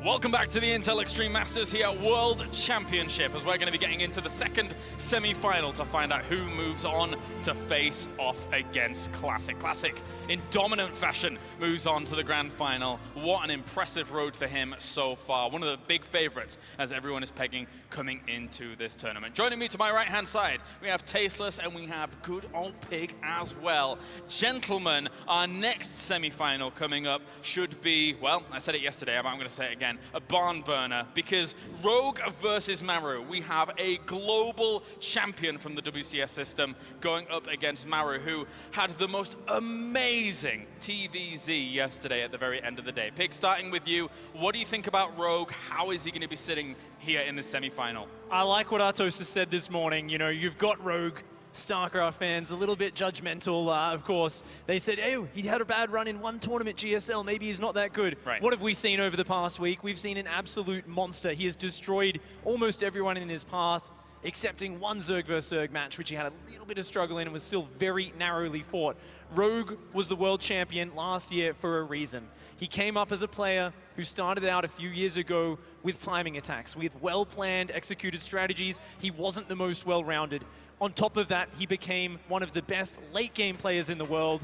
Welcome back to the Intel Extreme Masters here at World Championship, as we're going to be getting into the second semi-final to find out who moves on to face off against Classic. Classic, in dominant fashion, moves on to the grand final. What an impressive road for him so far. One of the big favorites, as everyone is pegging, coming into this tournament. Joining me to my right-hand side, we have Tasteless and we have Good Old Pig as well. Gentlemen, our next semi-final coming up should be, well, I said it yesterday, but I'm going to say it again, a barn burner, because Rogue versus Maru. We have a global champion from the WCS system going up against Maru, who had the most amazing TVZ yesterday at the very end of the day. Pig, starting with you, what do you think about Rogue? How is he going to be sitting here in the semi-final? I like what Artos has said this morning. You know, you've got Rogue. Starcraft fans a little bit judgmental, of course. They said, oh, he had a bad run in one tournament, GSL, maybe he's not that good. Right. What have we seen over the past week? We've seen an absolute monster. He has destroyed almost everyone in his path, excepting one Zerg vs Zerg match, which he had a little bit of struggle in and was still very narrowly fought. Rogue was the world champion last year for a reason. He came up as a player who started out a few years ago with timing attacks, with well-planned, executed strategies. He wasn't the most well-rounded. On top of that, he became one of the best late-game players in the world.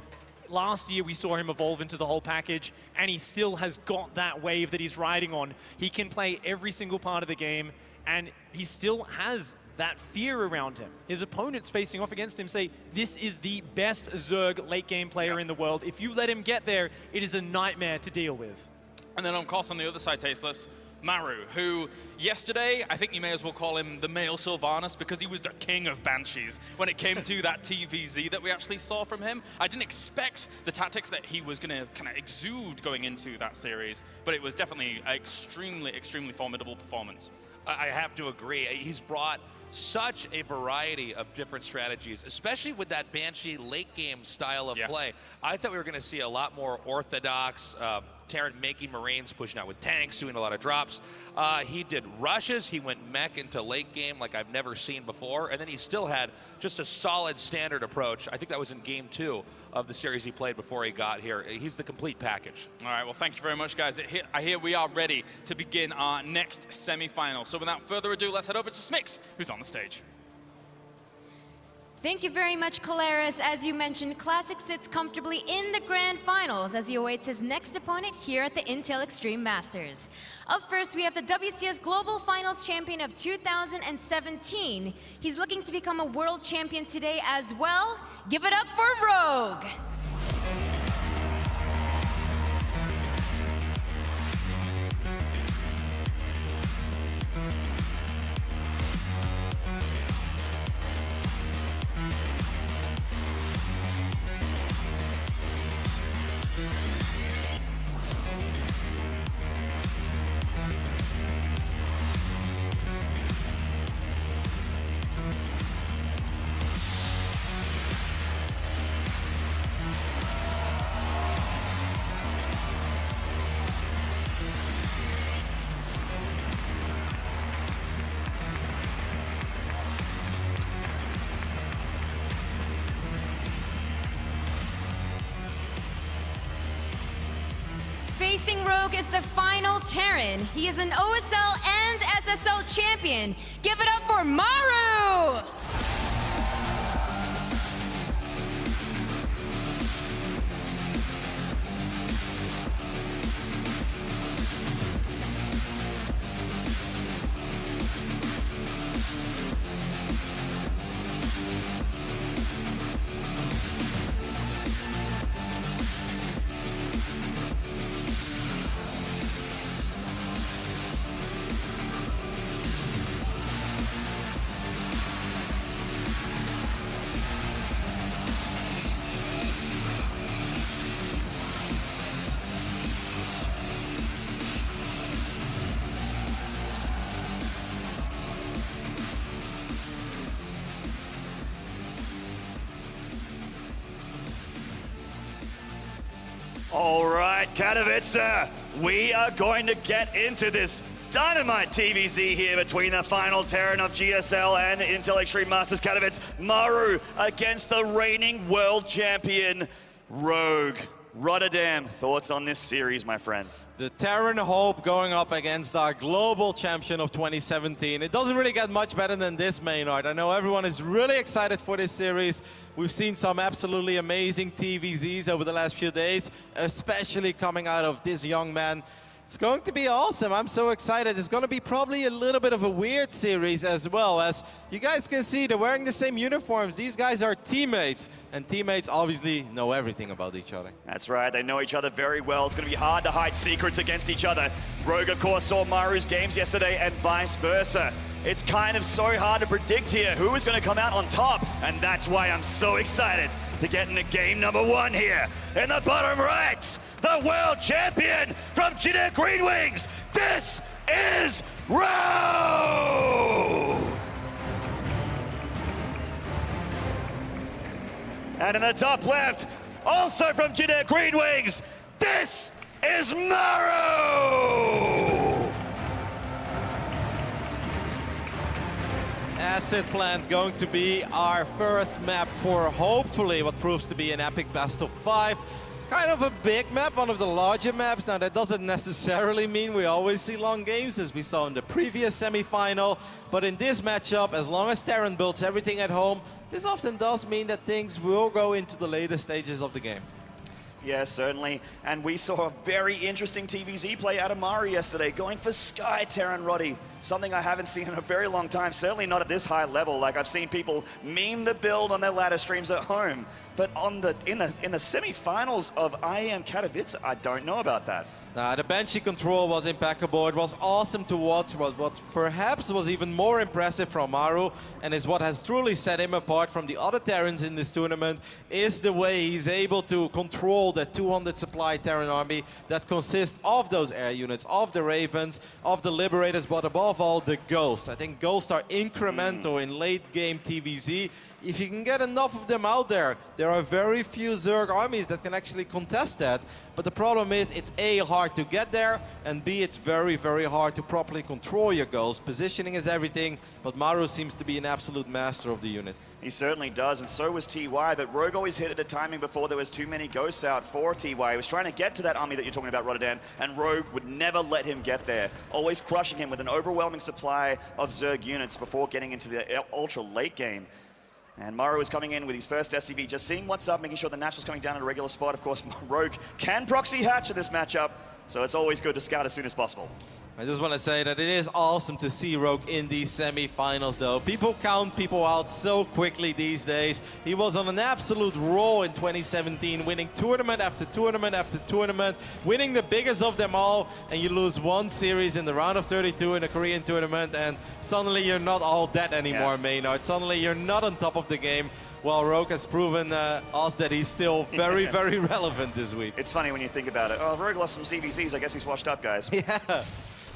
Last year, we saw him evolve into the whole package, and he still has got that wave that he's riding on. He can play every single part of the game, and he still has that fear around him. His opponents facing off against him say, this is the best Zerg late-game player in the world. If you let him get there, it is a nightmare to deal with. And then, of course, on the other side, Tasteless, Maru, who yesterday, I think you may as well call him the male Sylvanas, because he was the king of Banshees when it came to that TVZ that we actually saw from him. I didn't expect the tactics that he was going to kind of exude going into that series, but it was definitely an extremely, extremely formidable performance. I have to agree. He's brought such a variety of different strategies, especially with that Banshee late game style of play. I thought we were going to see a lot more orthodox, Terran making Marines, pushing out with tanks, doing a lot of drops. He did rushes. He went mech into late game like I've never seen before. And then he still had just a solid standard approach. I think that was in game 2 of the series he played before he got here. He's the complete package. All right, well, thank you very much, guys. I hear we are ready to begin our next semi-final. So without further ado, let's head over to Smix, who's on the stage. Thank you very much, Caleris. As you mentioned, Classic sits comfortably in the grand finals as he awaits his next opponent here at the Intel Extreme Masters. Up first, we have the WCS Global Finals champion of 2017. He's looking to become a world champion today as well. Give it up for Rogue. Facing Rogue is the final Terran. He is an OSL and SSL champion. Give it up for Maru! All right, Katowice, we are going to get into this dynamite TVZ here between the final Terran of GSL and Intel Extreme Masters Katowice. Maru against the reigning world champion, Rogue. Rotterdam, thoughts on this series, my friend? The Terran Hope going up against our global champion of 2017. It doesn't really get much better than this, Maynard. I know everyone is really excited for this series. We've seen some absolutely amazing TVZs over the last few days, especially coming out of this young man. It's going to be awesome. I'm so excited. It's going to be probably a little bit of a weird series as well. As you guys can see, they're wearing the same uniforms. These guys are teammates, and teammates obviously know everything about each other. That's right, they know each other very well. It's going to be hard to hide secrets against each other. Rogue, of course, saw Maru's games yesterday and vice versa. It's kind of so hard to predict here who is going to come out on top, and that's why I'm so excited to get into game number 1 here. In the bottom right, the world champion from Jidder Green Wings, this is Rogue! And in the top left, also from Jidder Green Wings, this is Maru! Acid Plant going to be our first map for hopefully what proves to be an epic best of 5. Kind of a big map, one of the larger maps. Now that doesn't necessarily mean we always see long games as we saw in the previous semi-final. But in this matchup, as long as Terran builds everything at home, this often does mean that things will go into the later stages of the game. Yeah, certainly. And we saw a very interesting TVZ play out of Maru yesterday, going for Sky Terran Roddy. Something I haven't seen in a very long time, certainly not at this high level. Like, I've seen people meme the build on their ladder streams at home. But in the semi-finals of IEM Katowice, I don't know about that. The Banshee control was impeccable. It was awesome to watch. But what perhaps was even more impressive from Maru, and is what has truly set him apart from the other Terrans in this tournament, is the way he's able to control the 200 supply Terran army that consists of those air units, of the Ravens, of the Liberators, but above all, the Ghosts. I think Ghosts are incremental in late game TVZ. If you can get enough of them out there, there are very few Zerg armies that can actually contest that. But the problem is, it's A, hard to get there, and B, it's very, very hard to properly control your goals. Positioning is everything, but Maru seems to be an absolute master of the unit. He certainly does, and so was TY, but Rogue always hit at a timing before there was too many ghosts out for TY. He was trying to get to that army that you're talking about, Rotterdam, and Rogue would never let him get there, always crushing him with an overwhelming supply of Zerg units before getting into the ultra late game. And Maru is coming in with his first SCV, just seeing what's up, making sure the Natural's coming down in a regular spot. Of course, Rogue can proxy hatch in this matchup, so it's always good to scout as soon as possible. I just want to say that it is awesome to see Rogue in these semi-finals, though. People count people out so quickly these days. He was on an absolute roll in 2017, winning tournament after tournament after tournament, winning the biggest of them all, and you lose one series in the round of 32 in a Korean tournament, and suddenly you're not all that anymore, Maynard. Suddenly you're not on top of the game. Well, Rogue has proven us that he's still very, very relevant this week. It's funny when you think about it. Oh, Rogue lost some CVZs. I guess he's washed up, guys. Yeah.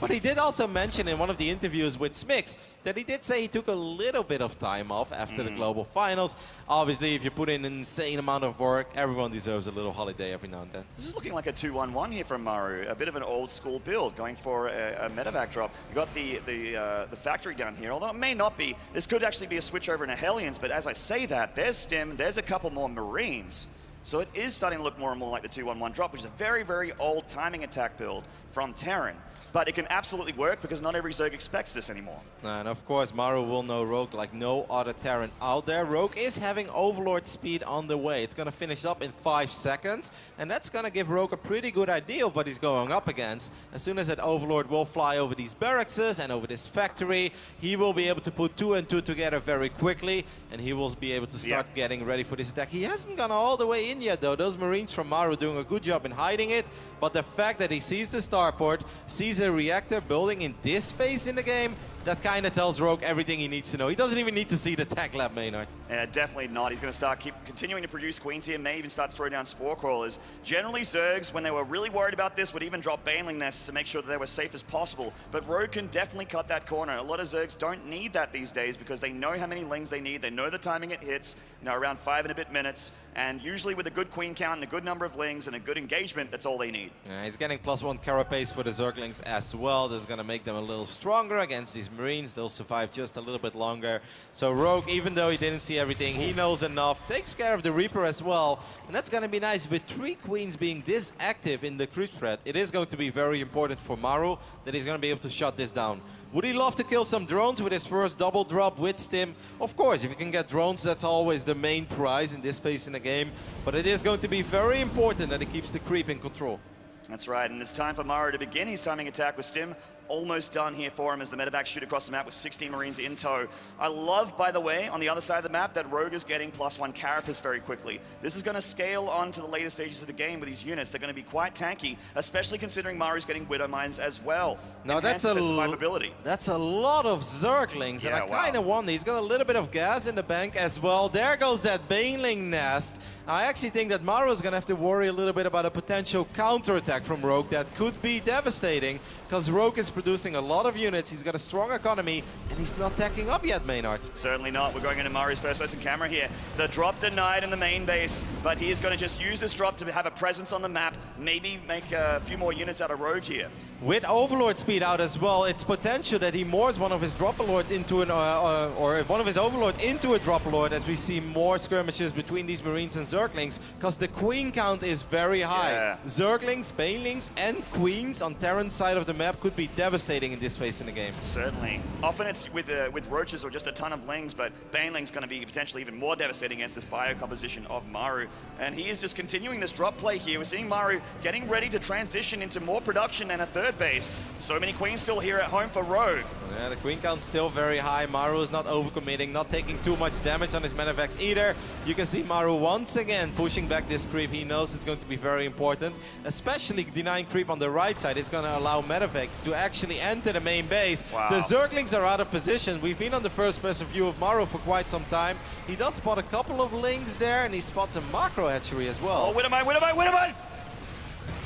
But he did also mention in one of the interviews with Smix that he did say he took a little bit of time off after the global finals. Obviously, if you put in an insane amount of work, everyone deserves a little holiday every now and then. This is looking like a 2-1-1 here from Maru. A bit of an old school build, going for a medevac drop. You got the factory down here, although it may not be. This could actually be a switch over into Hellions, but as I say that, there's Stim, there's a couple more Marines. So it is starting to look more and more like the 2-1-1 drop, which is a very, very old timing attack build from Terran. But it can absolutely work because not every Zerg expects this anymore. And of course, Maru will know Rogue like no other Terran out there. Rogue is having Overlord speed on the way. It's going to finish up in 5 seconds. And that's going to give Rogue a pretty good idea of what he's going up against. As soon as that Overlord will fly over these barracks and over this factory, he will be able to put 2 and 2 together very quickly. And he will be able to start getting ready for this attack. He hasn't gone all the way in yet, though. Those Marines from Maru doing a good job in hiding it. But the fact that he sees the starport, sees a reactor building in this phase in the game, that kind of tells Rogue everything he needs to know. He doesn't even need to see the tech lab, Maynard. Yeah, definitely not. He's going to start continuing to produce queens here, may even start to throw down spore crawlers. Generally, Zergs, when they were really worried about this, would even drop baneling nests to make sure that they were safe as possible. But Rogue can definitely cut that corner. A lot of Zergs don't need that these days because they know how many lings they need. They know the timing it hits, around 5 and a bit minutes. And usually with a good queen count and a good number of lings and a good engagement, that's all they need. Yeah, he's getting +1 carapace for the Zerglings as well. That's going to make them a little stronger against these his Marines. They'll survive just a little bit longer. So Rogue, even though he didn't see everything, he knows enough. Takes care of the Reaper as well. And that's going to be nice. With 3 Queens being this active in the creep spread, it is going to be very important for Maru that he's going to be able to shut this down. Would he love to kill some drones with his first double drop with Stim? Of course, if you can get drones, that's always the main prize in this phase in the game. But it is going to be very important that he keeps the creep in control. That's right, and it's time for Maru to begin his timing attack with Stim. Almost done here for him as the medevacs shoot across the map with 16 Marines in tow. I love, by the way, on the other side of the map, that Rogue is getting +1 carapace very quickly. This is going to scale on to the later stages of the game with these units. They're going to be quite tanky, especially considering Maru's getting Widow Mines as well. Now that's a survivability. That's a lot of Zerglings, and I kind of wonder, he's got a little bit of gas in the bank as well. There goes that Baneling nest. I actually think that Maru is going to have to worry a little bit about a potential counterattack from Rogue that could be devastating, because Rogue is producing a lot of units, he's got a strong economy, and he's not tacking up yet, Maynard. Certainly not. We're going into Maru's first-person camera here. The drop denied in the main base, but he is going to just use this drop to have a presence on the map, maybe make a few more units out of Rogue here. With Overlord speed out as well, it's potential that he moors one of his Dropperlords into an, or one of his Overlords into a Dropperlord, as we see more skirmishes between these Marines and Zerglings, because the Queen count is very high. Yeah. Zerglings, Banelings, and Queens on Terran's side of the map could be devastating in this phase in the game. Certainly. Often it's with Roaches or just a ton of Lings, but Baneling's going to be potentially even more devastating against this bio composition of Maru. And he is just continuing this drop play here. We're seeing Maru getting ready to transition into more production and a third base. So many Queens still here at home for Rogue. Yeah, the Queen count's still very high. Maru is not overcommitting, not taking too much damage on his medevacs either. You can see Maru once again pushing back this creep. He knows it's going to be very important, especially denying creep on the right side. It's going to allow medevacs to actually enter the main base. Wow. The Zerglings are out of position. We've been on the first person view of Maru for quite some time. He does spot a couple of Lings there, and he spots a macro hatchery as well. Oh, Widowmine!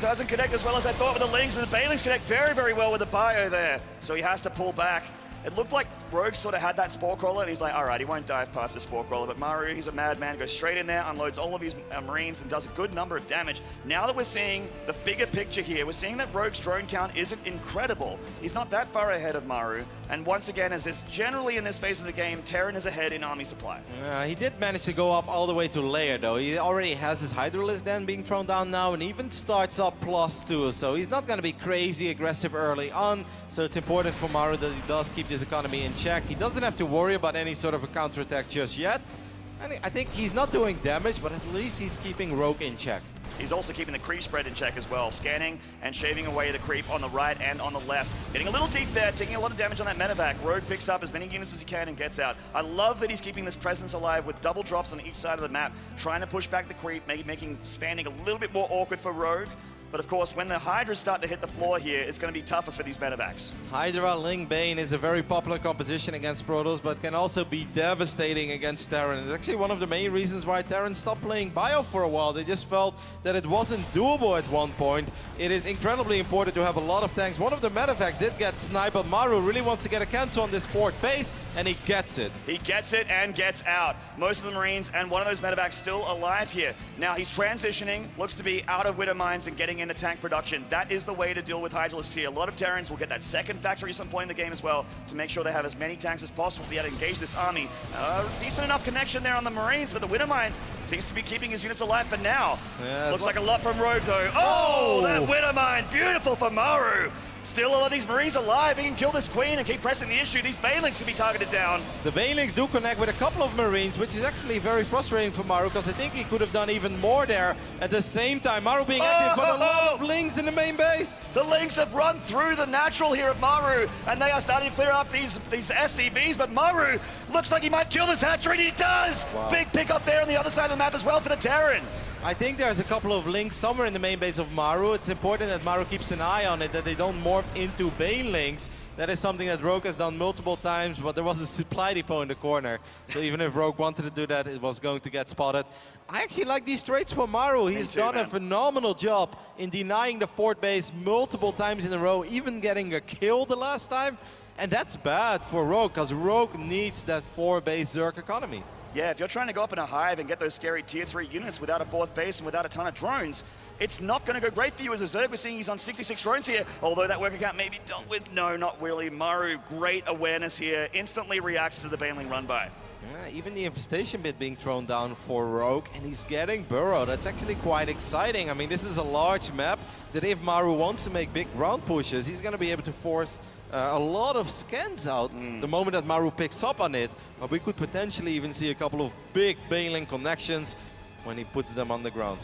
Doesn't connect as well as I thought with the Lings, and the Banelings connect very, very well with the bio there. So he has to pull back. It looked like Rogue sort of had that Spore Crawler, and he's like, all right, he won't dive past the Spore Crawler, but Maru, he's a madman, goes straight in there, unloads all of his Marines, and does a good number of damage. Now that we're seeing the bigger picture here, we're seeing that Rogue's drone count isn't incredible. He's not that far ahead of Maru, and once again, as is generally in this phase of the game, Terran is ahead in army supply. He did manage to go up all the way to layer, though. He already has his Hydralisk then being thrown down now, and even starts up +2, so he's not going to be crazy aggressive early on, so it's important for Maru that he does keep this economy in check. He doesn't have to worry about any sort of a counterattack just yet. And I think he's not doing damage, but at least he's keeping Rogue in check. He's also keeping the creep spread in check as well, scanning and shaving away the creep on the right and on the left. Getting a little deep there, taking a lot of damage on that medevac. Rogue picks up as many units as he can and gets out. I love that he's keeping this presence alive with double drops on each side of the map, trying to push back the creep, making spanning a little bit more awkward for Rogue. But of course, when the Hydras start to hit the floor here, it's going to be tougher for these medevacs. Hydra Ling Bane is a very popular composition against Protoss, but can also be devastating against Terran. It's actually one of the main reasons why Terran stopped playing Bio for a while. They just felt that it wasn't doable at one point. It is incredibly important to have a lot of tanks. One of the medevacs did get sniped, but Maru really wants to get a cancel on this port base, and he gets it. He gets it and gets out. Most of the Marines and one of those medevacs still alive here. Now he's transitioning, looks to be out of Widow Mines and getting into tank production. That is the way to deal with Hydralisks here. A lot of Terrans will get that second factory at some point in the game as well to make sure they have as many tanks as possible to be able to engage this army. Decent enough connection there on the Marines, but the Widow Mine seems to be keeping his units alive for now. Yeah, looks like a lot from Rogue though. Oh, that Widow Mine, beautiful for Maru. Still a lot of these Marines alive. He can kill this Queen and keep pressing the issue. These Banelings can be targeted down. The Banelings do connect with a couple of Marines, which is actually very frustrating for Maru, because I think he could have done even more there. At the same time, Maru being active, but a lot of Lings in the main base. The Lings have run through the natural here of Maru, and they are starting to clear up these SCVs, but Maru looks like he might kill this hatchery, and he does! Wow. Big pick up there on the other side of the map as well for the Terran. I think there's a couple of Lings somewhere in the main base of Maru. It's important that Maru keeps an eye on it, that they don't morph into Banelings. That is something that Rogue has done multiple times, but there was a supply depot in the corner. So even if Rogue wanted to do that, it was going to get spotted. I actually like these trades for Maru. He's done a phenomenal job in denying the fort base multiple times in a row, even getting a kill the last time. And that's bad for Rogue, because Rogue needs that 4-base Zerg economy. Yeah, if you're trying to go up in a hive and get those scary tier 3 units without a 4th base and without a ton of drones, it's not going to go great for you as a Zerg. We're seeing he's on 66 drones here, although that work account may be dealt with. No, not really. Maru, great awareness here, instantly reacts to the Baneling run by. Yeah, even the infestation bit being thrown down for Rogue, and he's getting burrowed. That's actually quite exciting. I mean, this is a large map that if Maru wants to make big ground pushes, he's going to be able to force a lot of scans out the moment that Maru picks up on it. But we could potentially even see a couple of big Baneling connections when he puts them on the ground.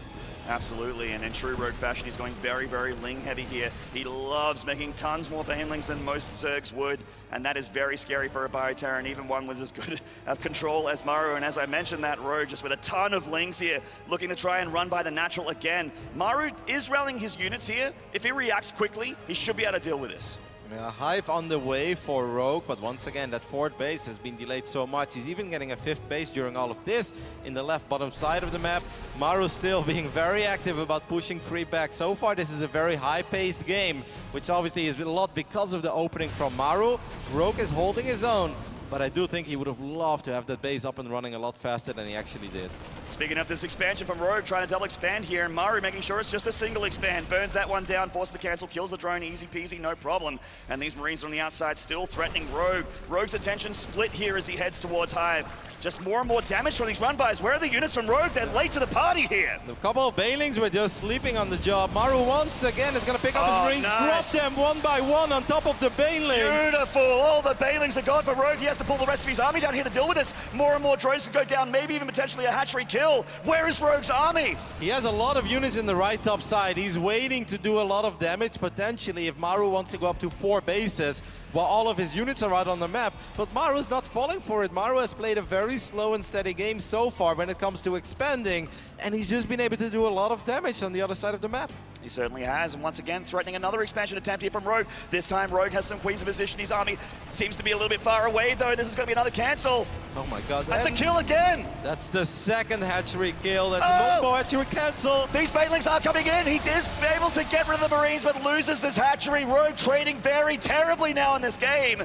Absolutely, and in true Rogue fashion, he's going very, very Ling heavy here. He loves making tons more Banelings than most Zergs would, and that is very scary for a Bioterran, even one with as good of control as Maru. And as I mentioned, that Rogue just with a ton of Lings here, looking to try and run by the natural again. Maru is rallying his units here. If he reacts quickly, he should be able to deal with this. Yeah, Hive on the way for Rogue, but once again, that 4th base has been delayed so much. He's even getting a 5th base during all of this in the left bottom side of the map. Maru still being very active about pushing creep back. So far, this is a very high-paced game, which obviously is a lot because of the opening from Maru. Rogue is holding his own, but I do think he would have loved to have that base up and running a lot faster than he actually did. Speaking of this expansion from Rogue, trying to double expand here, and Maru making sure it's just a single expand. Burns that one down, forces the cancel, kills the drone, easy peasy, no problem. And these Marines on the outside still threatening Rogue. Rogue's attention split here as he heads towards Hive. Just more and more damage from these run-bys. Where are the units from Rogue? They're late to the party here. A couple of Banelings were just sleeping on the job. Maru once again is going to pick up his Marines, nice. drop them one by one on top of the Banelings. Beautiful. All the Banelings are gone for Rogue. He has to pull the rest of his army down here to deal with this. More and more drones can go down, maybe even potentially a hatchery kill. Where is Rogue's army? He has a lot of units in the right top side. He's waiting to do a lot of damage, potentially, if Maru wants to go up to 4 bases, while all of his units are out on the map. But Maru's not falling for it. Maru has played a very slow and steady game so far when it comes to expanding, and he's just been able to do a lot of damage on the other side of the map. He certainly has, and once again threatening another expansion attempt here from Rogue. This time Rogue has some queens of position. His army seems to be a little bit far away though. This is going to be another cancel. Oh my god. That's a kill again. That's the second hatchery kill. That's a multiple hatchery cancel. These Banelings are coming in. He is able to get rid of the Marines, but loses this hatchery. Rogue trading very terribly now in this game.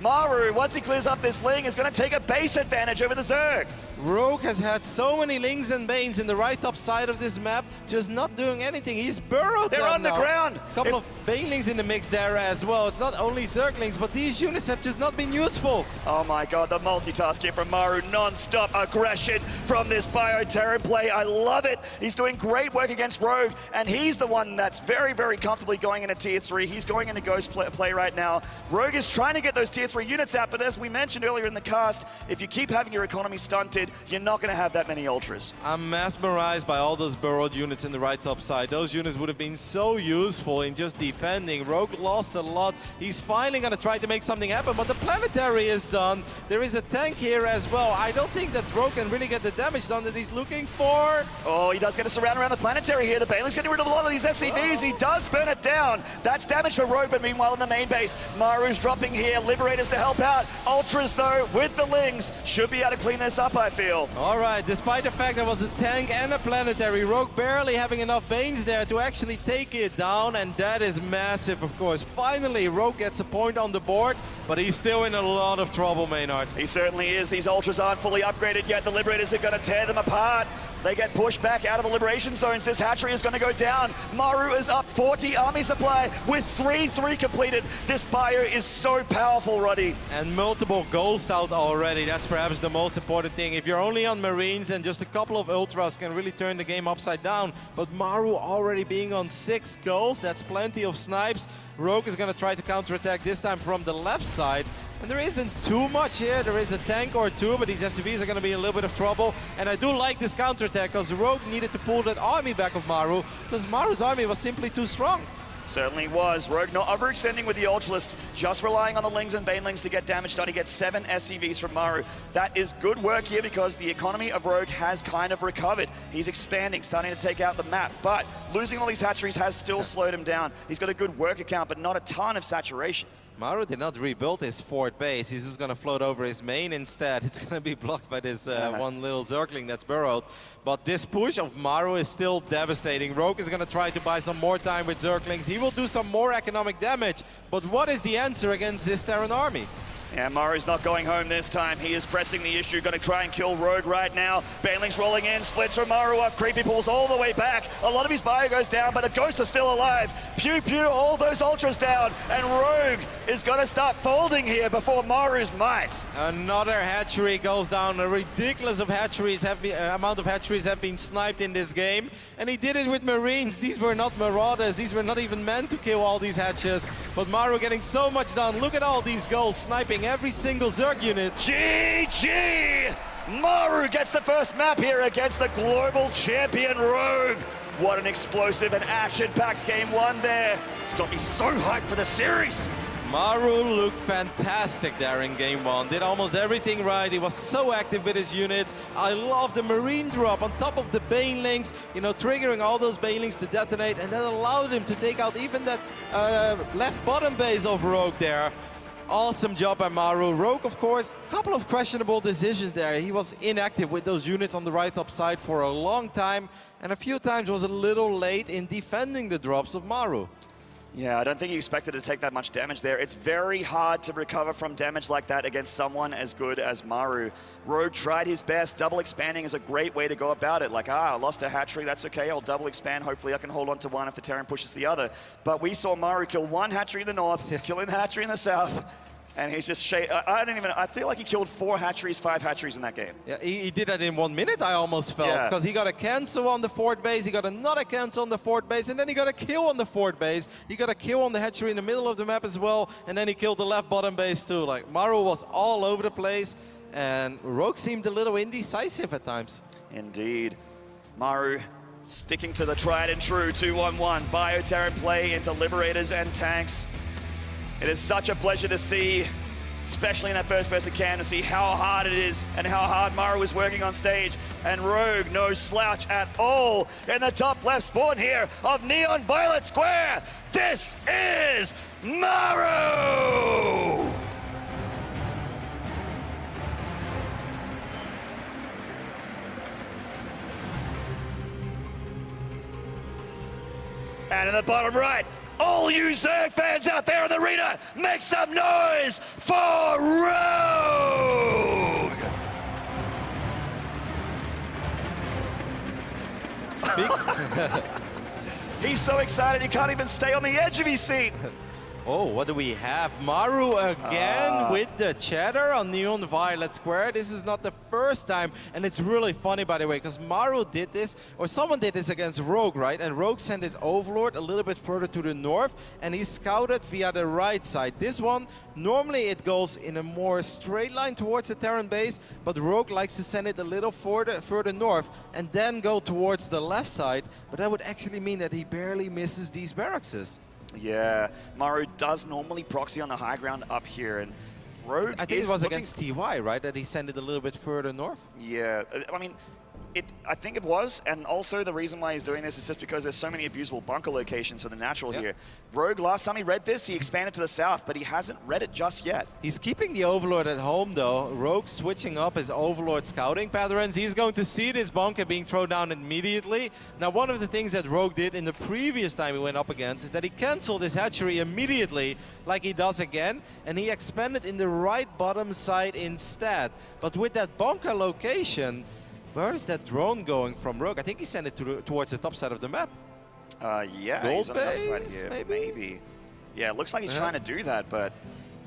Maru, once he clears up this Ling, is going to take a base advantage over the Zerg. Rogue has had so many Lings and Banes in the right top side of this map, just not doing anything. He's burrowed They're them underground. A couple of Banelings in the mix there as well. It's not only Zerglings, but these units have just not been useful. Oh my god, the multitask here from Maru, non-stop aggression from this Bioterran play. I love it. He's doing great work against Rogue, and he's the one that's very, very comfortably going into tier 3. He's going into Ghost play right now. Rogue is trying to get those tier 3 units out, but as we mentioned earlier in the cast, if you keep having your economy stunted, you're not going to have that many ultras. I'm mesmerized by all those burrowed units in the right top side. Those units would have been so useful in just defending. Rogue lost a lot. He's finally going to try to make something happen, but the planetary is done. There is a tank here as well. I don't think that Rogue can really get the damage done that he's looking for. Oh, he does get a surround around the planetary here. The Baneling's getting rid of a lot of these SCVs. He does burn it down. That's damage for Rogue, but meanwhile in the main base, Maru's dropping here. Liberators to help out. Ultras, though, with the Lings, should be able to clean this up, I feel. All right, despite the fact there was a tank and a planetary, Rogue barely having enough Banes there to actually take it down, and that is massive, of course. Finally, Rogue gets a point on the board, but he's still in a lot of trouble, Maynard. He certainly is. These Ultras aren't fully upgraded yet. The Liberators are going to tear them apart. They get pushed back out of the liberation zones. This hatchery is going to go down. Maru is up 40 army supply with 3-3 completed. This bio is so powerful, Roddy. And multiple ghosts out already. That's perhaps the most important thing. If you're only on Marines, then just a couple of Ultras can really turn the game upside down. But Maru already being on 6 ghosts, that's plenty of snipes. Rogue is going to try to counterattack this time from the left side. And there isn't too much here. There is a tank or two, but these SCVs are going to be in a little bit of trouble. And I do like this counterattack because Rogue needed to pull that army back of Maru because Maru's army was simply too strong. Certainly was. Rogue not overextending with the Ultralisks, just relying on the Lings and Banelings to get damage done. He gets 7 SCVs from Maru. That is good work here because the economy of Rogue has kind of recovered. He's expanding, starting to take out the map, but losing all these hatcheries has still slowed him down. He's got a good work account, but not a ton of saturation. Maru did not rebuild his 4th base. He's just going to float over his main instead. It's going to be blocked by this one little Zergling that's burrowed. But this push of Maru is still devastating. Rogue is going to try to buy some more time with Zerglings. He will do some more economic damage. But what is the answer against this Terran army? Yeah, Maru's not going home this time. He is pressing the issue, going to try and kill Rogue right now. Baneling's rolling in, splits from Maru up, creepy pulls all the way back. A lot of his bio goes down, but the ghosts are still alive. Pew pew, all those ultras down, and Rogue is going to start folding here before Maru's might. Another hatchery goes down. A ridiculous amount of hatcheries have been sniped in this game, and he did it with Marines. These were not Marauders. These were not even meant to kill all these hatches. But Maru getting so much done. Look at all these goals, sniping every single Zerg unit. GG! Maru gets the first map here against the global champion Rogue. What an explosive and action-packed game one there. It's got me so hyped for the series. Maru looked fantastic there in game one. Did almost everything right. He was so active with his units. I love the Marine drop on top of the Banelings, you know, triggering all those Banelings to detonate, and that allowed him to take out even that left bottom base of Rogue there. Awesome job by Maru. Rogue, of course, a couple of questionable decisions there. He was inactive with those units on the right top side for a long time, and a few times was a little late in defending the drops of Maru. Yeah, I don't think he expected to take that much damage there. It's very hard to recover from damage like that against someone as good as Maru. Rogue tried his best. Double expanding is a great way to go about it. Like, I lost a hatchery, that's okay, I'll double expand. Hopefully I can hold on to one if the Terran pushes the other. But we saw Maru kill one hatchery in the north, killing the hatchery in the south. And he's just, I feel like he killed 4 hatcheries, 5 hatcheries in that game. Yeah, he did that in 1 minute, I almost felt. Yeah. Because he got a cancel on the fort base, he got another cancel on the fort base, and then he got a kill on the fort base. He got a kill on the hatchery in the middle of the map as well, and then he killed the left bottom base too. Like, Maru was all over the place, and Rogue seemed a little indecisive at times. Indeed. Maru sticking to the tried and true 2-1-1. Bio-Terran play into Liberators and tanks. It is such a pleasure to see, especially in that first-person cam, to see how hard it is and how hard Maru is working on stage. And Rogue, no slouch at all in the top left spawn here of Neon Violet Square. This is Maru! And in the bottom right, all you Zerg fans out there in the arena, make some noise for Rogue! He's so excited he can't even stay on the edge of his seat. Oh, what do we have? Maru again with the chatter on Neon Violet Square. This is not the first time, and it's really funny, by the way, because Maru did this, or someone did this against Rogue, right? And Rogue sent his Overlord a little bit further to the north, and he scouted via the right side. This one, normally it goes in a more straight line towards the Terran base, but Rogue likes to send it a little further north, and then go towards the left side, but that would actually mean that he barely misses these barracks. Yeah, Maru does normally proxy on the high ground up here, and Rogue I think it was against TY, right? That he sent it a little bit further north? Yeah, I mean, I think it was, and also the reason why he's doing this is just because there's so many abusable bunker locations for the natural here. Rogue, last time he read this, he expanded to the south, but he hasn't read it just yet. He's keeping the Overlord at home, though. Rogue switching up his Overlord scouting patterns. He's going to see this bunker being thrown down immediately. Now, one of the things that Rogue did in the previous time he went up against is that he canceled his hatchery immediately, like he does again, and he expanded in the right bottom side instead. But with that bunker location, where is that drone going from Rogue? I think he sent it towards the top side of the map. Yeah, Gold he's on the top side base, here. maybe? Yeah, it looks like he's trying to do that, but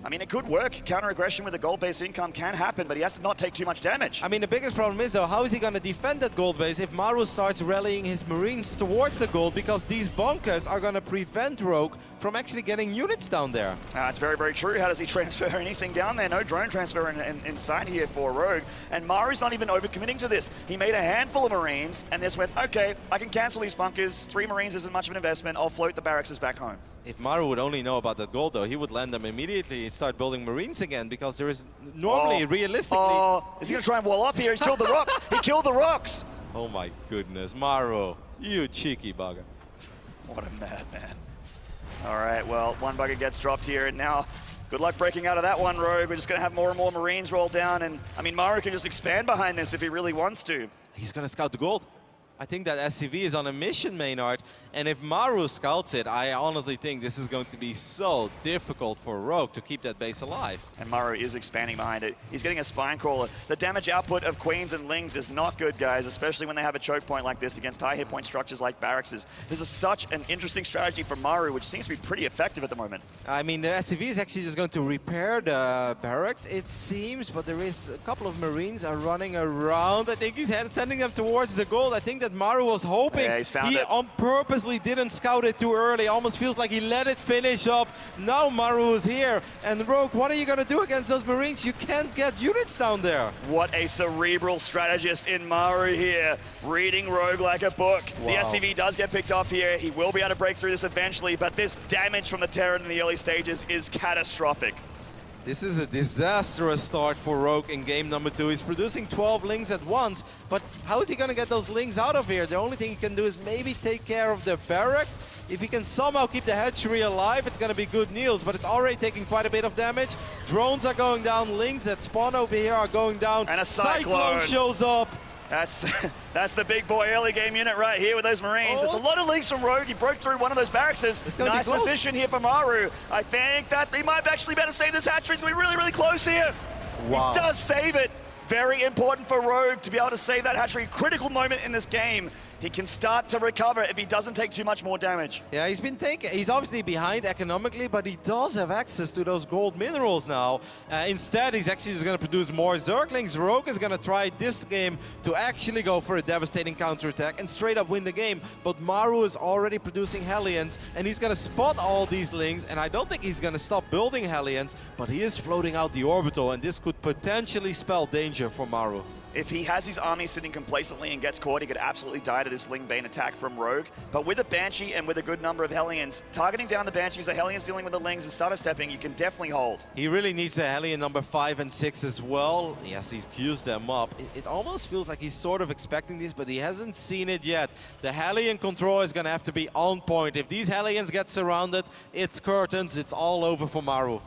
I mean, it could work. Counter-aggression with a gold base income can happen, but he has to not take too much damage. I mean, the biggest problem is, though, how is he going to defend that gold base if Maru starts rallying his Marines towards the gold, because these bunkers are going to prevent Rogue from actually getting units down there. It's very, very true. How does he transfer anything down there? No drone transfer inside here for Rogue. And Maru's not even overcommitting to this. He made a handful of Marines and just went, okay, I can cancel these bunkers. 3 Marines isn't much of an investment. I'll float the barracks back home. If Maru would only know about that gold, though, he would land them immediately and start building Marines again, because there is normally, realistically... Is he going to try and wall up here? He's killed the rocks. He killed the rocks. Oh my goodness, Maru, you cheeky bugger. What a madman. All right, well, 1 bugger gets dropped here, and now good luck breaking out of that one, Rogue. We're just going to have more and more Marines roll down, and I mean, Maru can just expand behind this if he really wants to. He's going to scout the gold. I think that SCV is on a mission, Maynard, and if Maru scouts it, I honestly think this is going to be so difficult for Rogue to keep that base alive. And Maru is expanding behind it. He's getting a spine crawler. The damage output of Queens and Lings is not good, guys, especially when they have a choke point like this against high hit point structures like barracks. This is such an interesting strategy for Maru, which seems to be pretty effective at the moment. I mean, the SCV is actually just going to repair the barracks, it seems, but there is a couple of Marines are running around. I think he's sending them towards the gold. I think that Maru was hoping. Yeah, he's found he it. on purposely didn't scout it too early. Almost feels like he let it finish up. Now Maru is here. And Rogue, what are you going to do against those Marines? You can't get units down there. What a cerebral strategist in Maru here, reading Rogue like a book. Wow. The SCV does get picked off here. He will be able to break through this eventually, but this damage from the Terran in the early stages is catastrophic. This is a disastrous start for Rogue in game number 2. He's producing 12 Lings at once, but how is he going to get those Lings out of here? The only thing he can do is maybe take care of the barracks. If he can somehow keep the hatchery alive, it's going to be good news, but it's already taking quite a bit of damage. Drones are going down, Lings that spawn over here are going down. And a Cyclone shows up. That's the big boy early game unit right here with those Marines. It's a lot of Lings from Rogue. He broke through one of those barracks. Nice position here for Maru. I think that he might actually be able to save this hatchery. He's going to be really, really close here. Wow. He does save it. Very important for Rogue to be able to save that hatchery. Critical moment in this game. He can start to recover if he doesn't take too much more damage. Yeah, he's obviously behind economically, but he does have access to those gold minerals now. Instead, he's actually just going to produce more Zerglings. Rogue is going to try this game to actually go for a devastating counterattack and straight up win the game. But Maru is already producing Hellions, and he's going to spot all these Lings, and I don't think he's going to stop building Hellions, but he is floating out the orbital, and this could potentially spell danger for Maru. If he has his army sitting complacently and gets caught, he could absolutely die to this Ling Bane attack from Rogue. But with a Banshee and with a good number of Hellions, targeting down the Banshees, the Hellions dealing with the Lings and starter stepping, you can definitely hold. He really needs a Hellion number 5 and 6 as well. Yes, he's queued them up. It almost feels like he's sort of expecting this, but he hasn't seen it yet. The Hellion control is going to have to be on point. If these Hellions get surrounded, it's curtains. It's all over for Maru.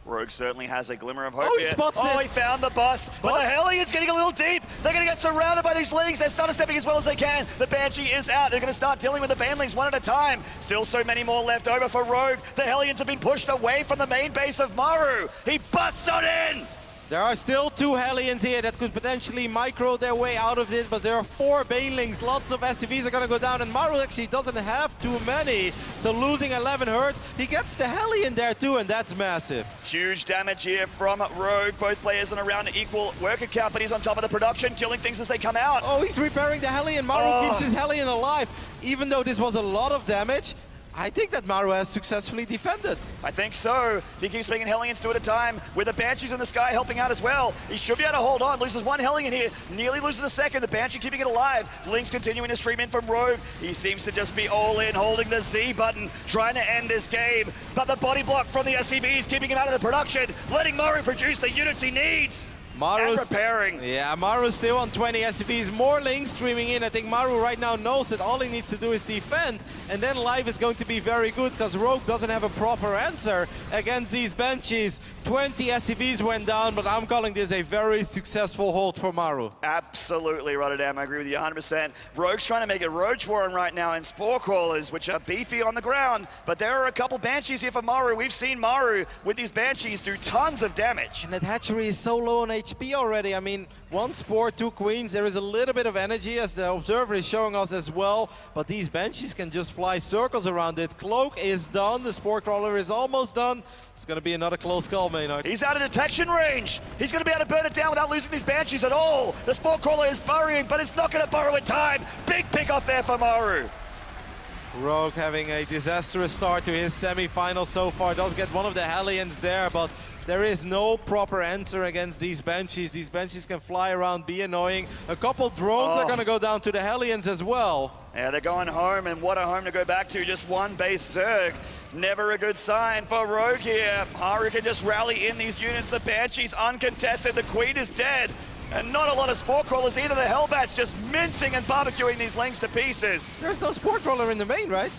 Rogue certainly has a glimmer of hope Oh, he here. spots it. He found the bust. But the Hellions getting a little deep. They're going to get surrounded by these Lings. They're starter stepping as well as they can. The Banshee is out. They're going to start dealing with the Banelings one at a time. Still so many more left over for Rogue. The Hellions have been pushed away from the main base of Maru. He busts on in. There are still 2 Hellions here that could potentially micro their way out of it, but there are 4 Banelings. Lots of SCVs are going to go down, and Maru actually doesn't have too many, so losing 11 hurts. He gets the Hellion there too, and that's massive. Huge damage here from Rogue. Both players on around equal worker count, but he's on top of the production, killing things as they come out. Oh, he's repairing the Hellion. Maru keeps his Hellion alive. Even though this was a lot of damage, I think that Maru has successfully defended. I think so. He keeps bringing Hellions 2 at a time, with the Banshees in the sky helping out as well. He should be able to hold on. Loses one Hellion here, nearly loses a second. The Banshee keeping it alive. Lings continuing to stream in from Rogue. He seems to just be all in, holding the Z button, trying to end this game. But the body block from the SCVs keeping him out of the production, letting Maru produce the units he needs. Maru's and repairing. Yeah, Maru's still on 20 SCVs. More Lings streaming in. I think Maru right now knows that all he needs to do is defend, and then life is going to be very good because Rogue doesn't have a proper answer against these Banshees. 20 SCVs went down, but I'm calling this a very successful hold for Maru. Absolutely, Rotterdam. I agree with you 100%. Rogue's trying to make a Roach Warren right now in Spore Crawlers, which are beefy on the ground, but there are a couple Banshees here for Maru. We've seen Maru with these Banshees do tons of damage. And that hatchery is so low on HP already. I mean, 1 Spore, 2 Queens. There is a little bit of energy, as the Observer is showing us as well, but these Banshees can just fly circles around it. Cloak is done. The Spore Crawler is almost done. It's going to be another close call, Maynard. He's out of detection range. He's going to be able to burn it down without losing these Banshees at all. The Spore Crawler is burrowing, but it's not going to burrow in time. Big pick off there for Maru. Rogue having a disastrous start to his semi-final so far. Does get one of the Hellions there, but there is no proper answer against these Banshees. These Banshees can fly around, be annoying. A couple drones are going to go down to the Hellions as well. Yeah, they're going home, and what a home to go back to. Just one base Zerg. Never a good sign for Rogue here. Maru can just rally in these units. The Banshee's uncontested. The Queen is dead. And not a lot of Spore Crawlers either. The Hellbats just mincing and barbecuing these Lings to pieces. There's no Spore Crawler in the main, right?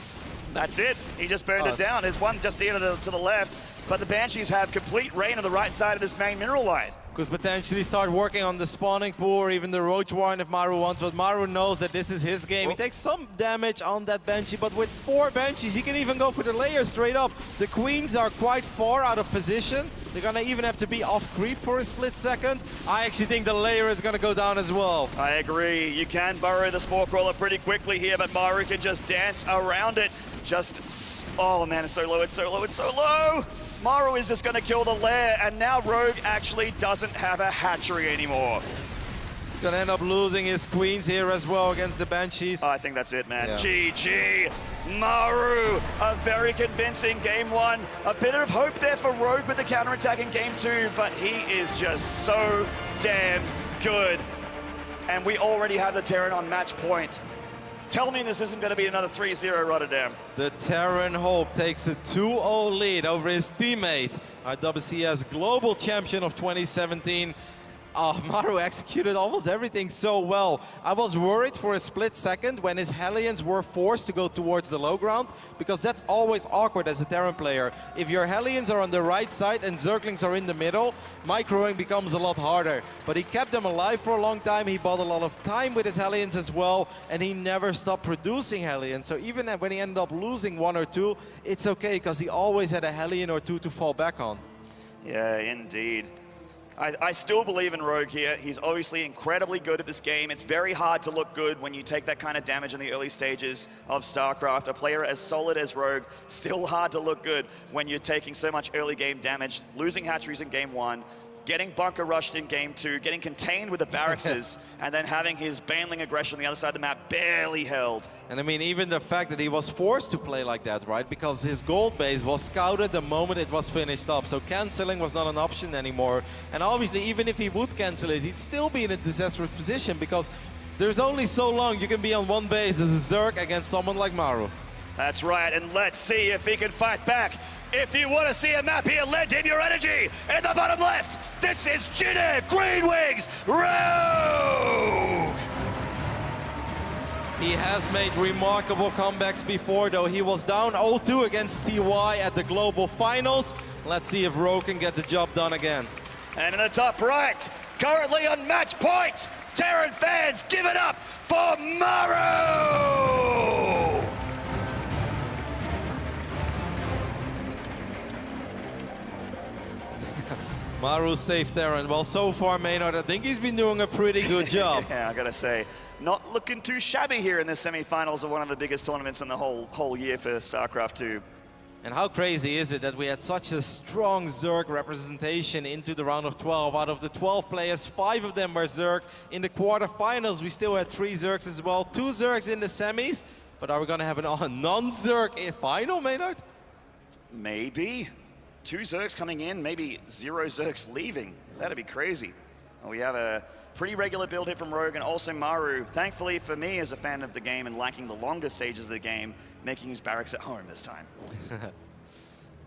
That's it. He just burned it down. There's one just here to the left. But the Banshees have complete reign on the right side of this main mineral line. could potentially start working on the spawning pool or even the roach warren if Maru wants, but Maru knows that this is his game. He takes some damage on that Banshee, but with 4 Banshees, he can even go for the layer straight up. The Queens are quite far out of position. They're gonna even have to be off creep for a split second. I actually think the layer is gonna go down as well. I agree. You can burrow the Spore Crawler pretty quickly here, but Maru can just dance around it. Oh man, it's so low, it's so low, it's so low! Maru is just gonna kill the lair, and now Rogue actually doesn't have a hatchery anymore. He's gonna end up losing his Queens here as well against the Banshees. I think that's it, man. Yeah. GG! Maru, a very convincing game 1. A bit of hope there for Rogue with the counterattack in game 2, but he is just so damned good. And we already have the Terran on match point. Tell me this isn't going to be another 3-0 Rotterdam. The Terran Hope takes a 2-0 lead over his teammate, our WCS Global Champion of 2017. Oh, Maru executed almost everything so well. I was worried for a split second when his Hellions were forced to go towards the low ground, because that's always awkward as a Terran player. If your Hellions are on the right side and Zerglings are in the middle, microing becomes a lot harder. But he kept them alive for a long time, he bought a lot of time with his Hellions as well, and he never stopped producing Hellions. So even when he ended up losing 1 or 2, it's okay, because he always had a Hellion or 2 to fall back on. Yeah, indeed. I still believe in Rogue here. He's obviously incredibly good at this game. It's very hard to look good when you take that kind of damage in the early stages of Starcraft. A player as solid as Rogue, still hard to look good when you're taking so much early game damage, losing hatcheries in game 1, getting bunker rushed in game 2, getting contained with the barracks, and then having his Baneling aggression on the other side of the map barely held. And I mean, even the fact that he was forced to play like that, right? Because his gold base was scouted the moment it was finished up. So canceling was not an option anymore. And obviously, even if he would cancel it, he'd still be in a disastrous position, because there's only so long you can be on one base as a Zerg against someone like Maru. That's right, and let's see if he can fight back. If you want to see a map here, lend him your energy. In the bottom left, this is Jinner, Green Wings, Rogue! He has made remarkable comebacks before, though. He was down 0-2 against TY at the Global Finals. Let's see if Rogue can get the job done again. And in the top right, currently on match point, Terran fans, give it up for Maru! Maru saved Terran. Well, so far, Maynard, I think he's been doing a pretty good job. Yeah, I gotta say, not looking too shabby here in the semifinals of one of the biggest tournaments in the whole year for StarCraft 2. And how crazy is it that we had such a strong Zerg representation into the round of 12? Out of the 12 players, 5 of them were Zerg. In the quarterfinals, we still had 3 Zergs as well. 2 Zergs in the semis. But are we gonna have a non-Zerg final, Maynard? Maybe. 2 Zergs coming in, maybe 0 Zergs leaving. That'd be crazy. Well, we have a pretty regular build here from Rogue and also Maru. Thankfully for me as a fan of the game and liking the longer stages of the game, making his barracks at home this time.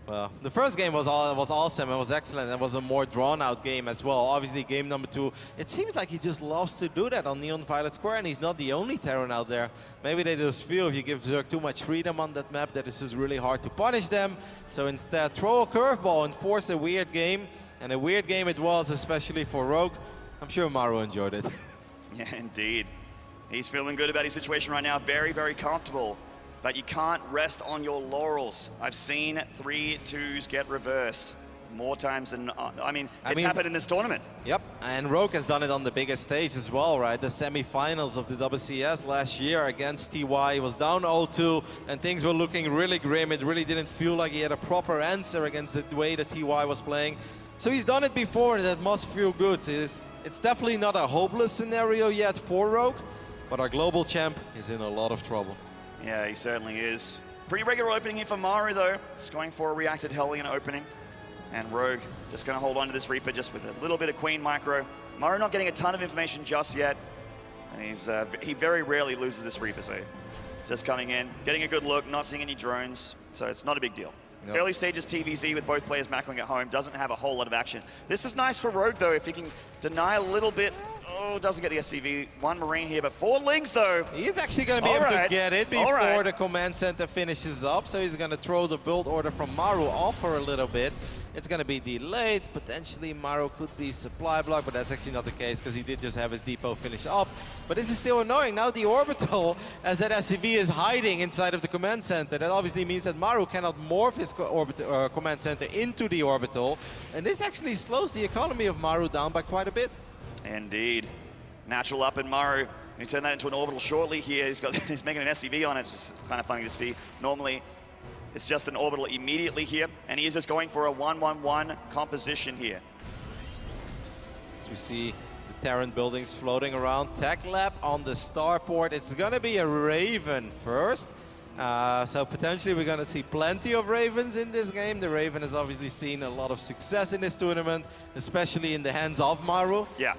Well, the first game was awesome. It was excellent. It was a more drawn-out game as well. Obviously, game number 2, it seems like he just loves to do that on Neon Violet Square, and he's not the only Terran out there. Maybe they just feel if you give Zerg too much freedom on that map that it's just really hard to punish them. So instead, throw a curveball and force a weird game. And a weird game it was, especially for Rogue. I'm sure Maru enjoyed it. Yeah, indeed. He's feeling good about his situation right now. Very, very comfortable. But you can't rest on your laurels. I've seen 3-2s get reversed more times than, I mean, it's happened in this tournament. Yep, and Rogue has done it on the biggest stage as well, right? The semifinals of the WCS last year against TY. He was down 0-2, and things were looking really grim. It really didn't feel like he had a proper answer against the way that TY was playing. So he's done it before, and that must feel good. It's definitely not a hopeless scenario yet for Rogue, but our global champ is in a lot of trouble. Yeah, he certainly is. Pretty regular opening here for Maru, though. Just going for a reacted Hellion opening. And Rogue just going to hold on to this Reaper just with a little bit of Queen micro. Maru not getting a ton of information just yet. And he very rarely loses this Reaper, so just coming in, getting a good look, not seeing any drones. So it's not a big deal. Yep. Early stages TVZ with both players macroing at home, doesn't have a whole lot of action. This is nice for Rogue, though, if he can deny a little bit. Oh, Oh, doesn't get the SCV. One Marine here, but 4 Lings though. He's actually going to be able to get it All before right. the command center finishes up. So he's going to throw the build order from Maru off for a little bit. It's going to be delayed. Potentially Maru could be supply block, but that's actually not the case because he did just have his depot finish up. But this is still annoying. Now the orbital, as that SCV is hiding inside of the command center, that obviously means that Maru cannot morph his command center into the orbital. And this actually slows the economy of Maru down by quite a bit. Indeed. Natural up in Maru. He turned that into an orbital shortly here. He's making an SCV on it. It's kind of funny to see. Normally, it's just an orbital immediately here, and he is just going for a 1-1-1 composition here. As we see the Terran buildings floating around. Tech lab on the starport. It's gonna be a Raven first. So potentially we're gonna see plenty of Ravens in this game. The Raven has obviously seen a lot of success in this tournament, especially in the hands of Maru. Yeah.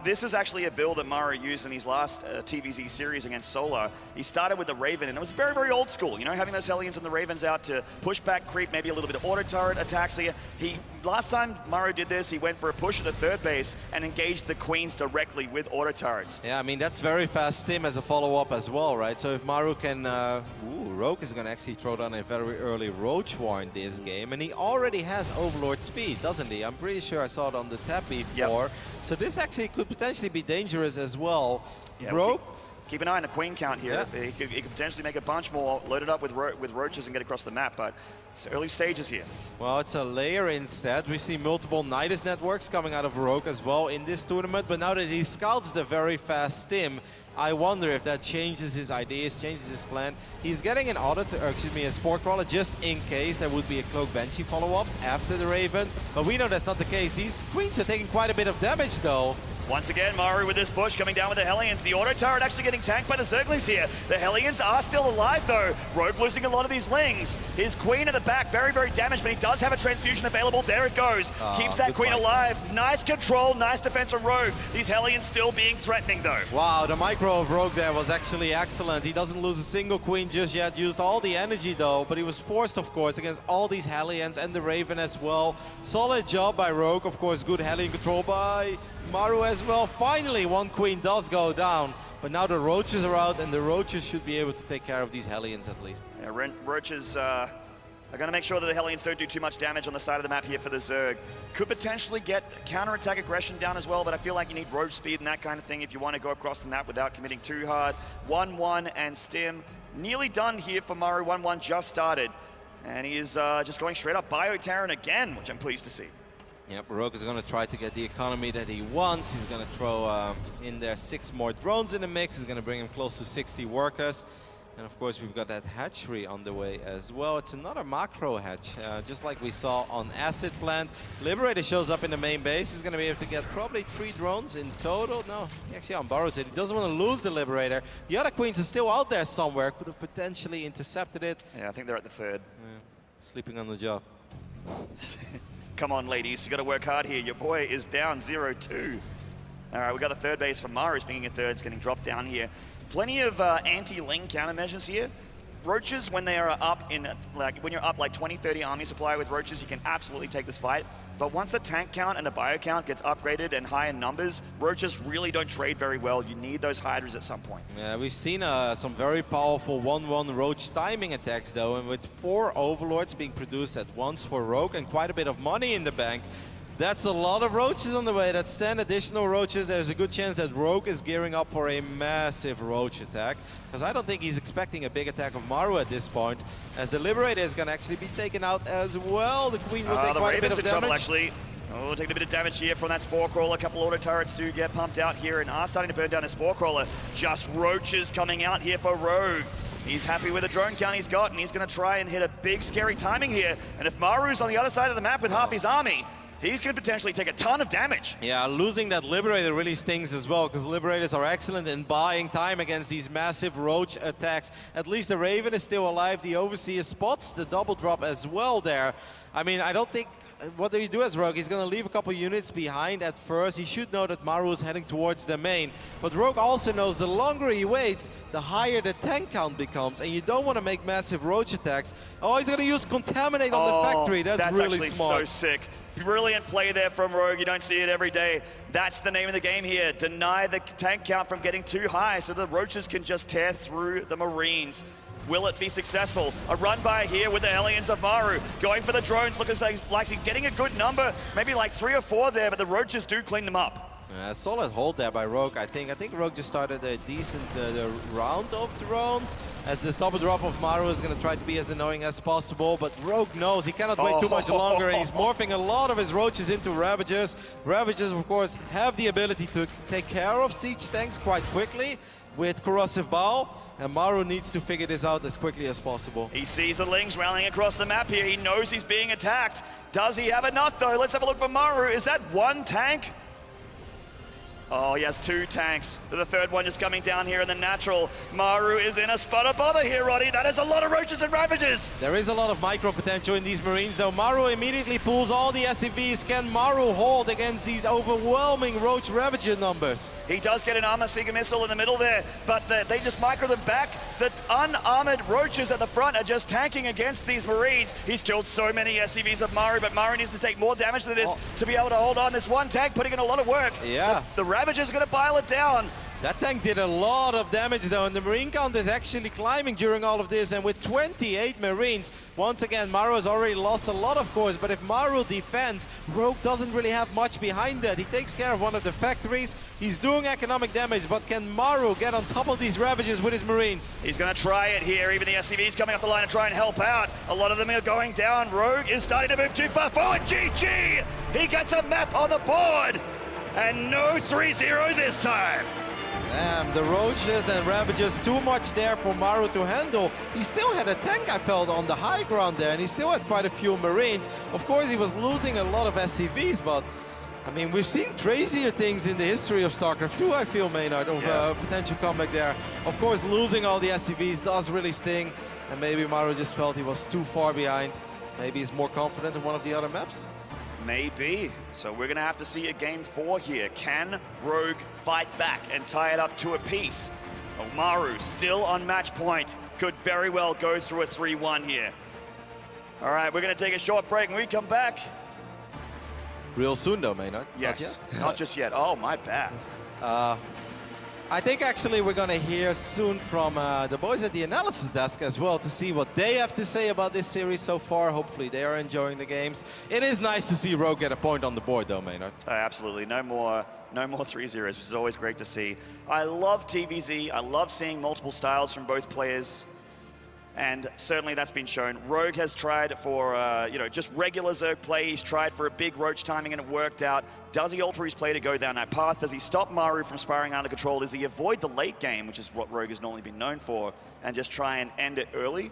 This is actually a build that Maru used in his last TVZ series against Solar. He started with the Raven, and it was very, very old school. You know, having those Hellions and the Ravens out to push back creep, maybe a little bit of auto turret attacks here. Last time Maru did this, he went for a push at the third base and engaged the Queens directly with auto turrets. Yeah, I mean, that's very fast stim as a follow-up as well, right? So if Maru can... Rogue is going to actually throw down a very early Roach War in this game, and he already has Overlord speed, doesn't he? I'm pretty sure I saw it on the tab before. Yep. So this actually could potentially be dangerous as well. Yeah, Rogue... Keep an eye on the Queen count here. Yeah. He could potentially make a bunch more, load it up with Roaches and get across the map, but it's early stages here. Well, it's a layer instead. We see multiple Nidus networks coming out of Rogue as well in this tournament, but now that he scouts the very fast stim, I wonder if that changes his ideas, changes his plan. He's getting an a Spore Crawler just in case there would be a Cloak Banshee follow-up after the Raven, but we know that's not the case. These Queens are taking quite a bit of damage though. Once again, Maru with this push coming down with the Hellions. The auto turret actually getting tanked by the Zerglings here. The Hellions are still alive though. Rogue losing a lot of these Lings. His Queen at the back, very, very damaged, but he does have a transfusion available. There it goes. Keeps that Queen alive. Nice control, nice defense from Rogue. These Hellions still being threatening though. Wow, the micro of Rogue there was actually excellent. He doesn't lose a single Queen just yet. Used all the energy though, but he was forced, of course, against all these Hellions and the Raven as well. Solid job by Rogue, of course. Good Hellion control by Maru as well. Finally, one Queen does go down, but now the Roaches are out, and the Roaches should be able to take care of these Hellions at least. Yeah, Roaches are going to make sure that the Hellions don't do too much damage on the side of the map here for the Zerg. Could potentially get counterattack aggression down as well, but I feel like you need roach speed and that kind of thing if you want to go across the map without committing too hard. 1-1 and Stim nearly done here for Maru. 1-1 just started, and he is just going straight up Bio Terran again, which I'm pleased to see. Yep, Rogue is going to try to get the economy that he wants. He's going to throw in there 6 more drones in the mix. He's going to bring him close to 60 workers. And of course, we've got that hatchery on the way as well. It's another macro hatch, just like we saw on Acid Plant. Liberator shows up in the main base. He's going to be able to get probably 3 drones in total. No, he actually unborrows it. He doesn't want to lose the Liberator. The other Queens are still out there somewhere. Could have potentially intercepted it. Yeah, I think they're at the third. Yeah, sleeping on the job. Come on, ladies, you got to work hard here. Your boy is down 0-2. All right, we got the third base for Maru, being a third, it's getting dropped down here. Plenty of anti-Ling countermeasures here. Roaches, when they are up in, when you're up like 20, 30 army supply with Roaches, you can absolutely take this fight. But once the tank count and the bio count gets upgraded and high in numbers, Roaches really don't trade very well. You need those Hydras at some point. Yeah, we've seen some very powerful 1-1 Roach timing attacks though, and with 4 Overlords being produced at once for Rogue and quite a bit of money in the bank, that's a lot of Roaches on the way. That's 10 additional Roaches. There's a good chance that Rogue is gearing up for a massive Roach attack, because I don't think he's expecting a big attack of Maru at this point, as the Liberator is going to actually be taken out as well. The Queen will take quite a bit of damage. Trouble, actually. Oh, taking a bit of damage here from that Spore Crawler. A couple auto turrets do get pumped out here and are starting to burn down the Spore Crawler. Just Roaches coming out here for Rogue. He's happy with the drone count he's got, and he's going to try and hit a big, scary timing here. And if Maru's on the other side of the map with half his army, he could potentially take a ton of damage. Yeah, losing that Liberator really stings as well, because Liberators are excellent in buying time against these massive Roach attacks. At least the Raven is still alive. The Overseer spots the double drop as well there. I mean, I don't think what do you do as Rogue? He's going to leave a couple units behind at first. He should know that Maru is heading towards the main. But Rogue also knows the longer he waits, the higher the tank count becomes. And you don't want to make massive roach attacks. Oh, he's going to use Contaminate on the factory. That's really actually smart. So sick. Brilliant play there from Rogue. You don't see it every day. That's the name of the game here. Deny the tank count from getting too high so the roaches can just tear through the Marines. Will it be successful? A run by here with the Hellions of Maru. Going for the drones. Looks like he's getting a good number. Maybe like 3 or 4 there, but the roaches do clean them up. Solid hold there by Rogue, I think. I think Rogue just started a decent round of drones, as this double drop of Maru is going to try to be as annoying as possible, but Rogue knows he cannot wait too much longer, and he's morphing a lot of his roaches into Ravagers. Ravagers, of course, have the ability to take care of siege tanks quite quickly with Corrosive Bow, and Maru needs to figure this out as quickly as possible. He sees the Lings rallying across the map here. He knows he's being attacked. Does he have enough, though? Let's have a look for Maru. Is that 1 tank? Oh, he has 2 tanks. The third one just coming down here in the natural. Maru is in a spot of bother here, Roddy. That is a lot of roaches and Ravagers. There is a lot of micro potential in these Marines, though. Maru immediately pulls all the SCVs. Can Maru hold against these overwhelming Roach Ravager numbers? He does get an Armor Seeker missile in the middle there, but they just micro them back. The unarmored roaches at the front are just tanking against these Marines. He's killed so many SCVs of Maru, but Maru needs to take more damage than this to be able to hold on. This 1 tank putting in a lot of work. Yeah. The Ravager's gonna pile it down. That tank did a lot of damage though, and the Marine count is actually climbing during all of this, and with 28 Marines, once again, Maru has already lost a lot, of course, but if Maru defends, Rogue doesn't really have much behind that. He takes care of one of the factories, he's doing economic damage, but can Maru get on top of these Ravagers with his Marines? He's gonna try it here. Even the SCVs coming off the line and try and help out. A lot of them are going down. Rogue is starting to move too far forward. GG! He gets a map on the board, and no 3-0 this time. Damn, the Roaches and Ravagers, too much there for Maru to handle. He still had a tank, I felt, on the high ground there, and he still had quite a few Marines. Of course, he was losing a lot of SCVs, but I mean, we've seen crazier things in the history of Starcraft 2, I feel, Maynard, of potential comeback there. Of course, losing all the SCVs does really sting, and maybe Maru just felt he was too far behind. Maybe he's more confident in one of the other maps. Maybe. So we're going to have to see a game 4 here. Can Rogue fight back and tie it up to a piece? Maru still on match point. Could very well go through a 3-1 here. All right, we're going to take a short break. When we come back... Real soon though, Maynard. Yes, not just yet. Oh, my bad. I think actually we're going to hear soon from the boys at the analysis desk as well to see what they have to say about this series so far. Hopefully they are enjoying the games. It is nice to see Rogue get a point on the board though, Maynard. Absolutely. No more 3-0s, which is always great to see. I love TVZ. I love seeing multiple styles from both players. And certainly that's been shown. Rogue has tried for, just regular Zerg play. He's tried for a big Roach timing and it worked out. Does he alter his play to go down that path? Does he stop Maru from spiraling out of control? Does he avoid the late game, which is what Rogue has normally been known for, and just try and end it early?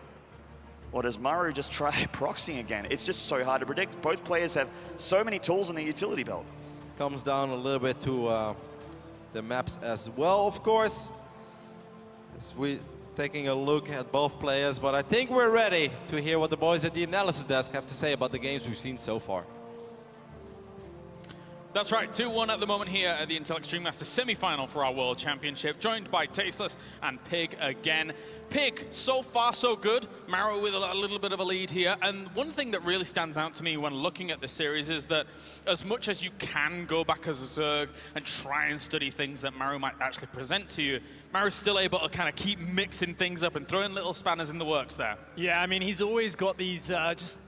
Or does Maru just try proxying again? It's just so hard to predict. Both players have so many tools in the utility belt. Comes down a little bit to the maps as well, of course. As we taking a look at both players, but I think we're ready to hear what the boys at the analysis desk have to say about the games we've seen so far. That's right, 2-1 at the moment here at the Intel Extreme Masters semi-final for our World Championship, joined by Tasteless and Pig again. Pig, so far so good. Maru with a little bit of a lead here, and one thing that really stands out to me when looking at this series is that as much as you can go back as a Zerg and try and study things that Maru might actually present to you, Maru's still able to kind of keep mixing things up and throwing little spanners in the works there. Yeah, I mean, he's always got these just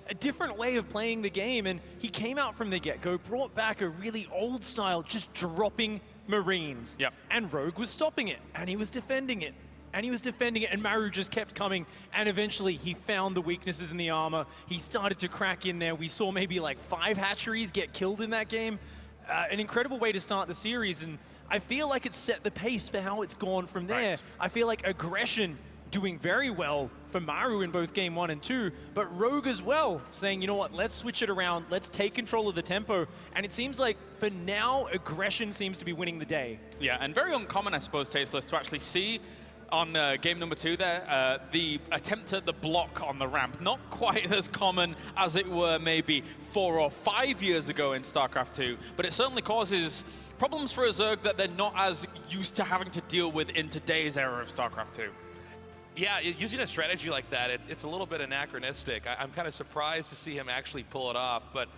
a different way of playing the game, and he came out from the get-go, brought back a really old style, just dropping Marines. Yep. And Rogue was stopping it, and he was defending it, and he was defending it, and Maru just kept coming, and eventually he found the weaknesses in the armor. He started to crack in there. We saw maybe like 5 hatcheries get killed in that game. An incredible way to start the series, and I feel like it set the pace for how it's gone from there. Right. I feel like aggression doing very well for Maru in both game 1 and 2, but Rogue as well, saying, you know what, let's switch it around, let's take control of the tempo, and it seems like, for now, aggression seems to be winning the day. Yeah, and very uncommon, I suppose, Tasteless, to actually see on game number 2 there, the attempt at the block on the ramp, not quite as common as it were maybe 4 or 5 years ago in StarCraft 2, but it certainly causes problems for a Zerg that they're not as used to having to deal with in today's era of StarCraft 2. Yeah, using a strategy like that, it's a little bit anachronistic. I'm kind of surprised to see him actually pull it off, but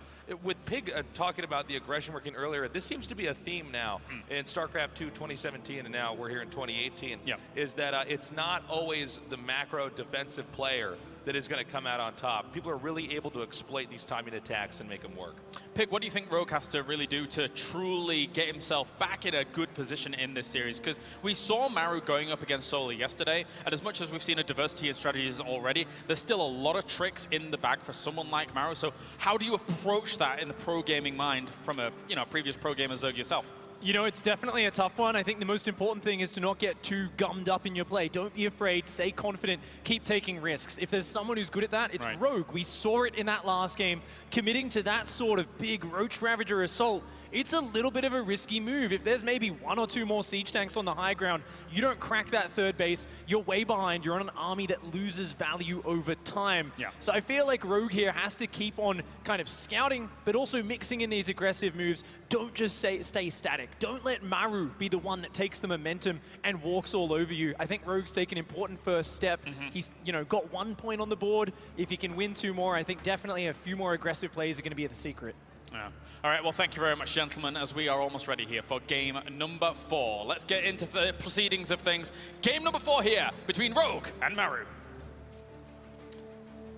with Pig talking about the aggression working earlier, this seems to be a theme now in StarCraft 2 2017, and now we're here in 2018, is that it's not always the macro defensive player that is going to come out on top. People are really able to exploit these timing attacks and make them work. Pig, what do you think Rogue has to really do to truly get himself back in a good position in this series? Because we saw Maru going up against Solar yesterday, and as much as we've seen a diversity in strategies already, there's still a lot of tricks in the bag for someone like Maru. So how do you approach that in the pro gaming mind from a previous pro gamer Zerg yourself? You know, it's definitely a tough one. I think the most important thing is to not get too gummed up in your play. Don't be afraid, stay confident, keep taking risks. If there's someone who's good at that, it's Rogue. We saw it in that last game. Committing to that sort of big Roach Ravager assault, it's a little bit of a risky move. If there's maybe 1 or 2 more siege tanks on the high ground, you don't crack that third base, you're way behind, you're on an army that loses value over time. So I feel like Rogue here has to keep on kind of scouting, but also mixing in these aggressive moves. Don't just stay static. Don't let Maru be the one that takes the momentum and walks all over you. I think Rogue's taken an important first step. He's got 1 point on the board. If he can win 2 more, I think definitely a few more aggressive plays are going to be the secret. All right, well, thank you very much, gentlemen, as we are almost ready here for game number 4. Let's get into the proceedings of things. Game number 4 here between Rogue and Maru.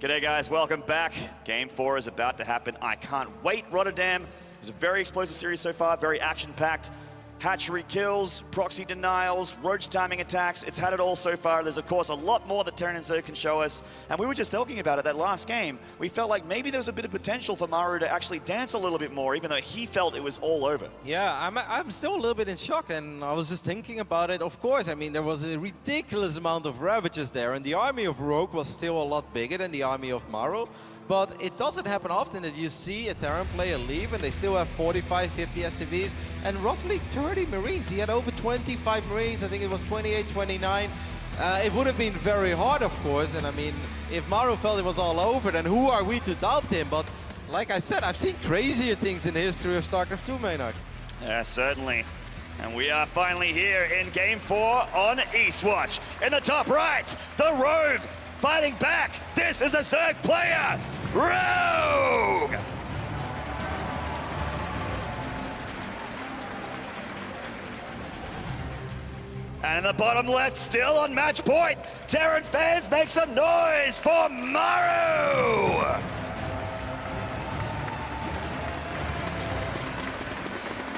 G'day, guys. Welcome back. Game 4 is about to happen. I can't wait. Rotterdam is a very explosive series so far, very action-packed. Hatchery kills, proxy denials, roach timing attacks. It's had it all so far. There's, of course, a lot more that Terran and Zerg can show us. And we were just talking about it that last game. We felt like maybe there was a bit of potential for Maru to actually dance a little bit more, even though he felt it was all over. Yeah, I'm still a little bit in shock, and I was just thinking about it. Of course, I mean, there was a ridiculous amount of Ravages there, and the army of Rogue was still a lot bigger than the army of Maru. But it doesn't happen often that you see a Terran player leave and they still have 45, 50 SCVs and roughly 30 Marines. He had over 25 Marines, I think it was 28, 29. It would have been very hard, of course, and I mean, if Maru felt it was all over, then who are we to doubt him? But like I said, I've seen crazier things in the history of StarCraft 2, Maynard. Yeah, certainly. And we are finally here in Game 4 on Eastwatch. In the top right, the Rogue fighting back. This is a Zerg player, Rogue! And in the bottom left, still on match point, Terran fans make some noise for Maru!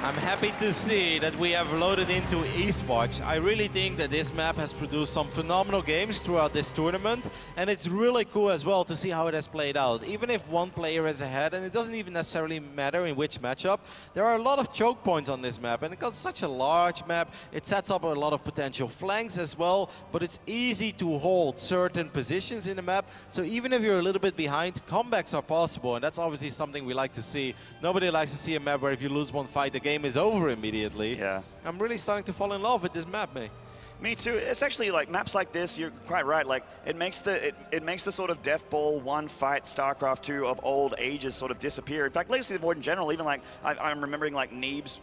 I'm happy to see that we have loaded into Eastwatch. I really think that this map has produced some phenomenal games throughout this tournament, and it's really cool as well to see how it has played out. Even if one player is ahead, and it doesn't even necessarily matter in which matchup, there are a lot of choke points on this map, and because it's such a large map, it sets up a lot of potential flanks as well, but it's easy to hold certain positions in the map, so even if you're a little bit behind, comebacks are possible, and that's obviously something we like to see. Nobody likes to see a map where if you lose one fight, the game is over immediately. Yeah. I'm really starting to fall in love with this map, mate. Me too. It's actually like maps like this, you're quite right, like it makes the sort of death ball one fight StarCraft 2 of old ages sort of disappear. In fact, Legacy of the Void in general, even like I'm remembering like Neeb's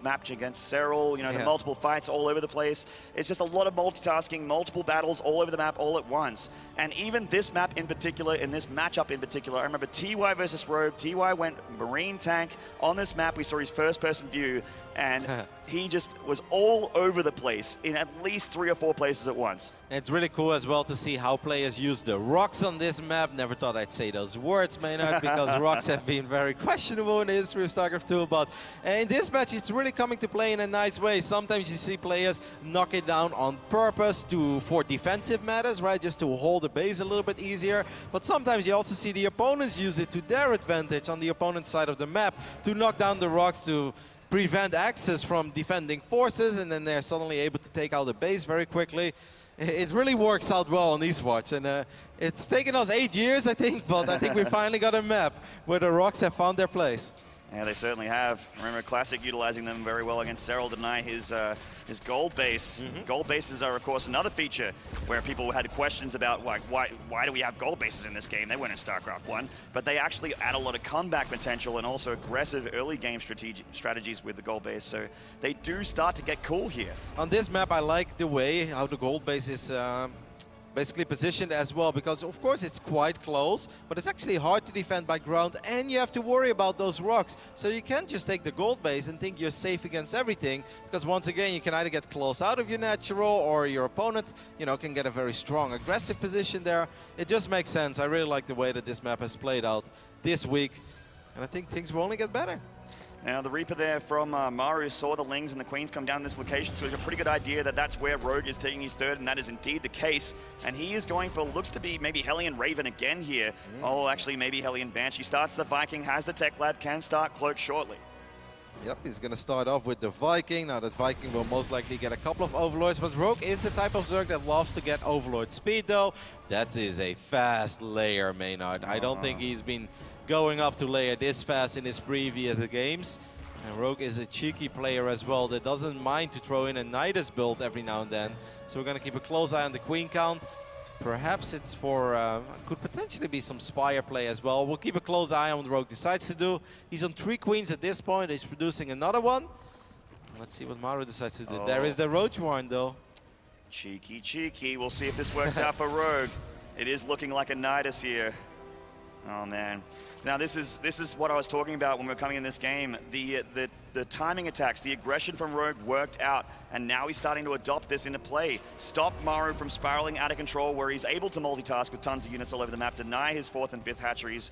match against Serral, you know, the multiple fights all over the place. It's just a lot of multitasking, multiple battles all over the map all at once. And even this map in particular, in this matchup in particular, I remember TY versus Rogue. TY went Marine tank on this map. We saw his first person view, and he just was all over the place in at least 3 or 4 places at once. It's really cool as well to see how players use the rocks on this map. Never thought I'd say those words, Maynard, because rocks have been very questionable in the history of StarCraft 2. But in this match, it's really coming to play in a nice way. Sometimes you see players knock it down on purpose for defensive matters, right? Just to hold the base a little bit easier. But sometimes you also see the opponents use it to their advantage on the opponent's side of the map to knock down the rocks to prevent access from defending forces, and then they're suddenly able to take out the base very quickly. It really works out well on Eastwatch, and it's taken us 8 years, I think, but I think we finally got a map where the rocks have found their place. Yeah, they certainly have. Remember, Classic utilizing them very well against Serral to deny his gold base. Gold bases are, of course, another feature where people had questions about like why do we have gold bases in this game? They weren't in StarCraft 1, but they actually add a lot of comeback potential and also aggressive early game strategies with the gold base. So they do start to get cool here. On this map, I like the way how the gold base is basically positioned as well, because of course it's quite close, but it's actually hard to defend by ground, and you have to worry about those rocks. So you can't just take the gold base and think you're safe against everything, because once again you can either get close out of your natural, or your opponent, you know, can get a very strong aggressive position there. It just makes sense. I really like the way that this map has played out this week, and I think things will only get better. Now, the Reaper there from Maru saw the Lings and the Queens come down this location, so he has a pretty good idea that that's where Rogue is taking his third, and that is indeed the case. And he is going for, looks to be maybe Hellion Raven again here. Oh, actually, maybe Hellion Banshee. Starts the Viking, has the Tech Lab, can start Cloak shortly. Yep, he's going to start off with the Viking. Now, that Viking will most likely get a couple of Overlords, but Rogue is the type of Zerg that loves to get Overlord speed, though. That is a fast layer, Maynard. I don't think he's been going up to layer this fast in his previous games. And Rogue is a cheeky player as well that doesn't mind to throw in a Nidus build every now and then. So we're going to keep a close eye on the Queen count. Perhaps it's for, could potentially be some Spire play as well. We'll keep a close eye on what Rogue decides to do. He's on 3 Queens at this point. He's producing another one. Let's see what Maru decides to do. There is the Roach Warren though. Cheeky, cheeky. We'll see if this works out for Rogue. It is looking like a Nidus here. Oh man. Now this is what I was talking about when we were coming in this game. The timing attacks, the aggression from Rogue worked out, and now he's starting to adopt this into play. Stop Maru from spiraling out of control, where he's able to multitask with tons of units all over the map, deny his 4th and 5th hatcheries,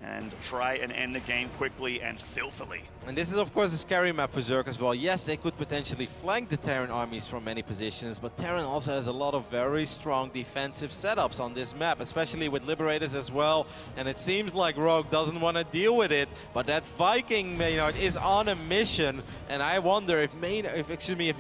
and try and end the game quickly and filthily. And this is of course a scary map for Zerg as well. Yes, they could potentially flank the Terran armies from many positions, but Terran also has a lot of very strong defensive setups on this map, especially with Liberators as well. And it seems like Rogue doesn't want to deal with it, but that Viking, Maynard, is on a mission. And I wonder if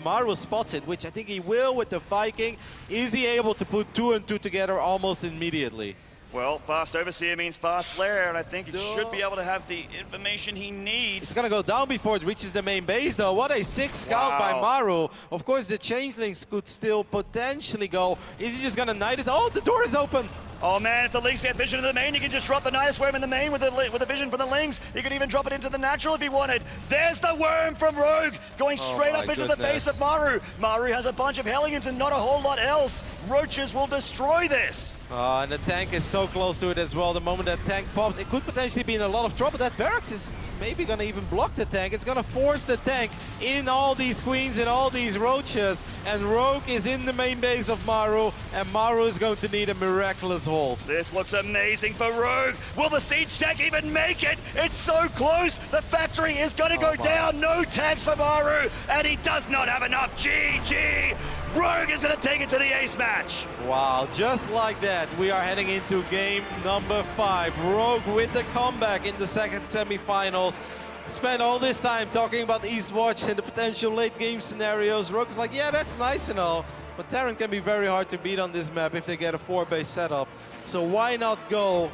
Maru spots it, which I think he will with the Viking. Is he able to put 2 and 2 together almost immediately? Well, fast Overseer means fast Flare, and I think it should be able to have the information he needs. It's gonna go down before it reaches the main base though. What a sick scout by Maru. Of course the Changelings could still potentially go. Is he just gonna Nidus? Oh, the door is open! Oh man, if the Lings get vision of the main, he can just drop the Nidus Worm in the main with the vision from the Lings. He could even drop it into the natural if he wanted. There's the Worm from Rogue, going straight up into the face of Maru. Maru has a bunch of Hellions and not a whole lot else. Roaches will destroy this. And the tank is so close to it as well. The moment that tank pops, it could potentially be in a lot of trouble. That barracks is maybe gonna even block the tank. It's gonna force the tank in all these Queens and all these Roaches. And Rogue is in the main base of Maru, and Maru is going to need a miraculous hold. This looks amazing for Rogue. Will the siege tank even make it? It's so close. The factory is gonna go down. No tanks for Maru, and he does not have enough. GG. Rogue is gonna take it to the ace match. Wow, just like that, we are heading into game number 5. Rogue with the comeback in the second semifinals. Spent all this time talking about Eastwatch and the potential late game scenarios. Rogue's like, yeah, that's nice and all, but Terran can be very hard to beat on this map if they get a 4-base setup. So why not go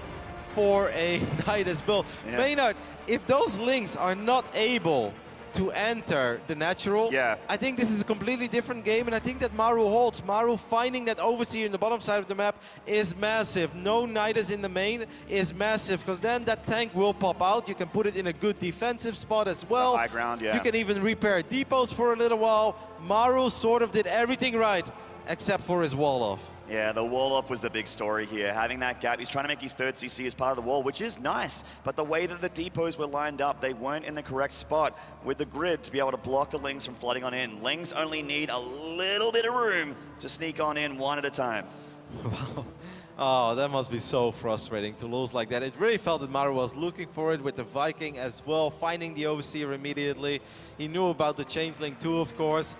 for a Nidus build? Yeah. Maynard, if those Lings are not able to enter the natural, I think this is a completely different game, and I think that Maru holds. Maru finding that Overseer in the bottom side of the map is massive. No Nidus in the main is massive, because then that tank will pop out. You can put it in a good defensive spot as well. The high ground, You can even repair depots for a little while. Maru sort of did everything right, except for his wall off. Yeah, the wall off was the big story here. Having that gap, he's trying to make his 3rd CC as part of the wall, which is nice. But the way that the depots were lined up, they weren't in the correct spot with the grid to be able to block the Lings from flooding on in. Lings only need a little bit of room to sneak on in one at a time. Wow. Oh, that must be so frustrating to lose like that. It really felt that Maru was looking for it with the Viking as well, finding the Overseer immediately. He knew about the Changeling too, of course.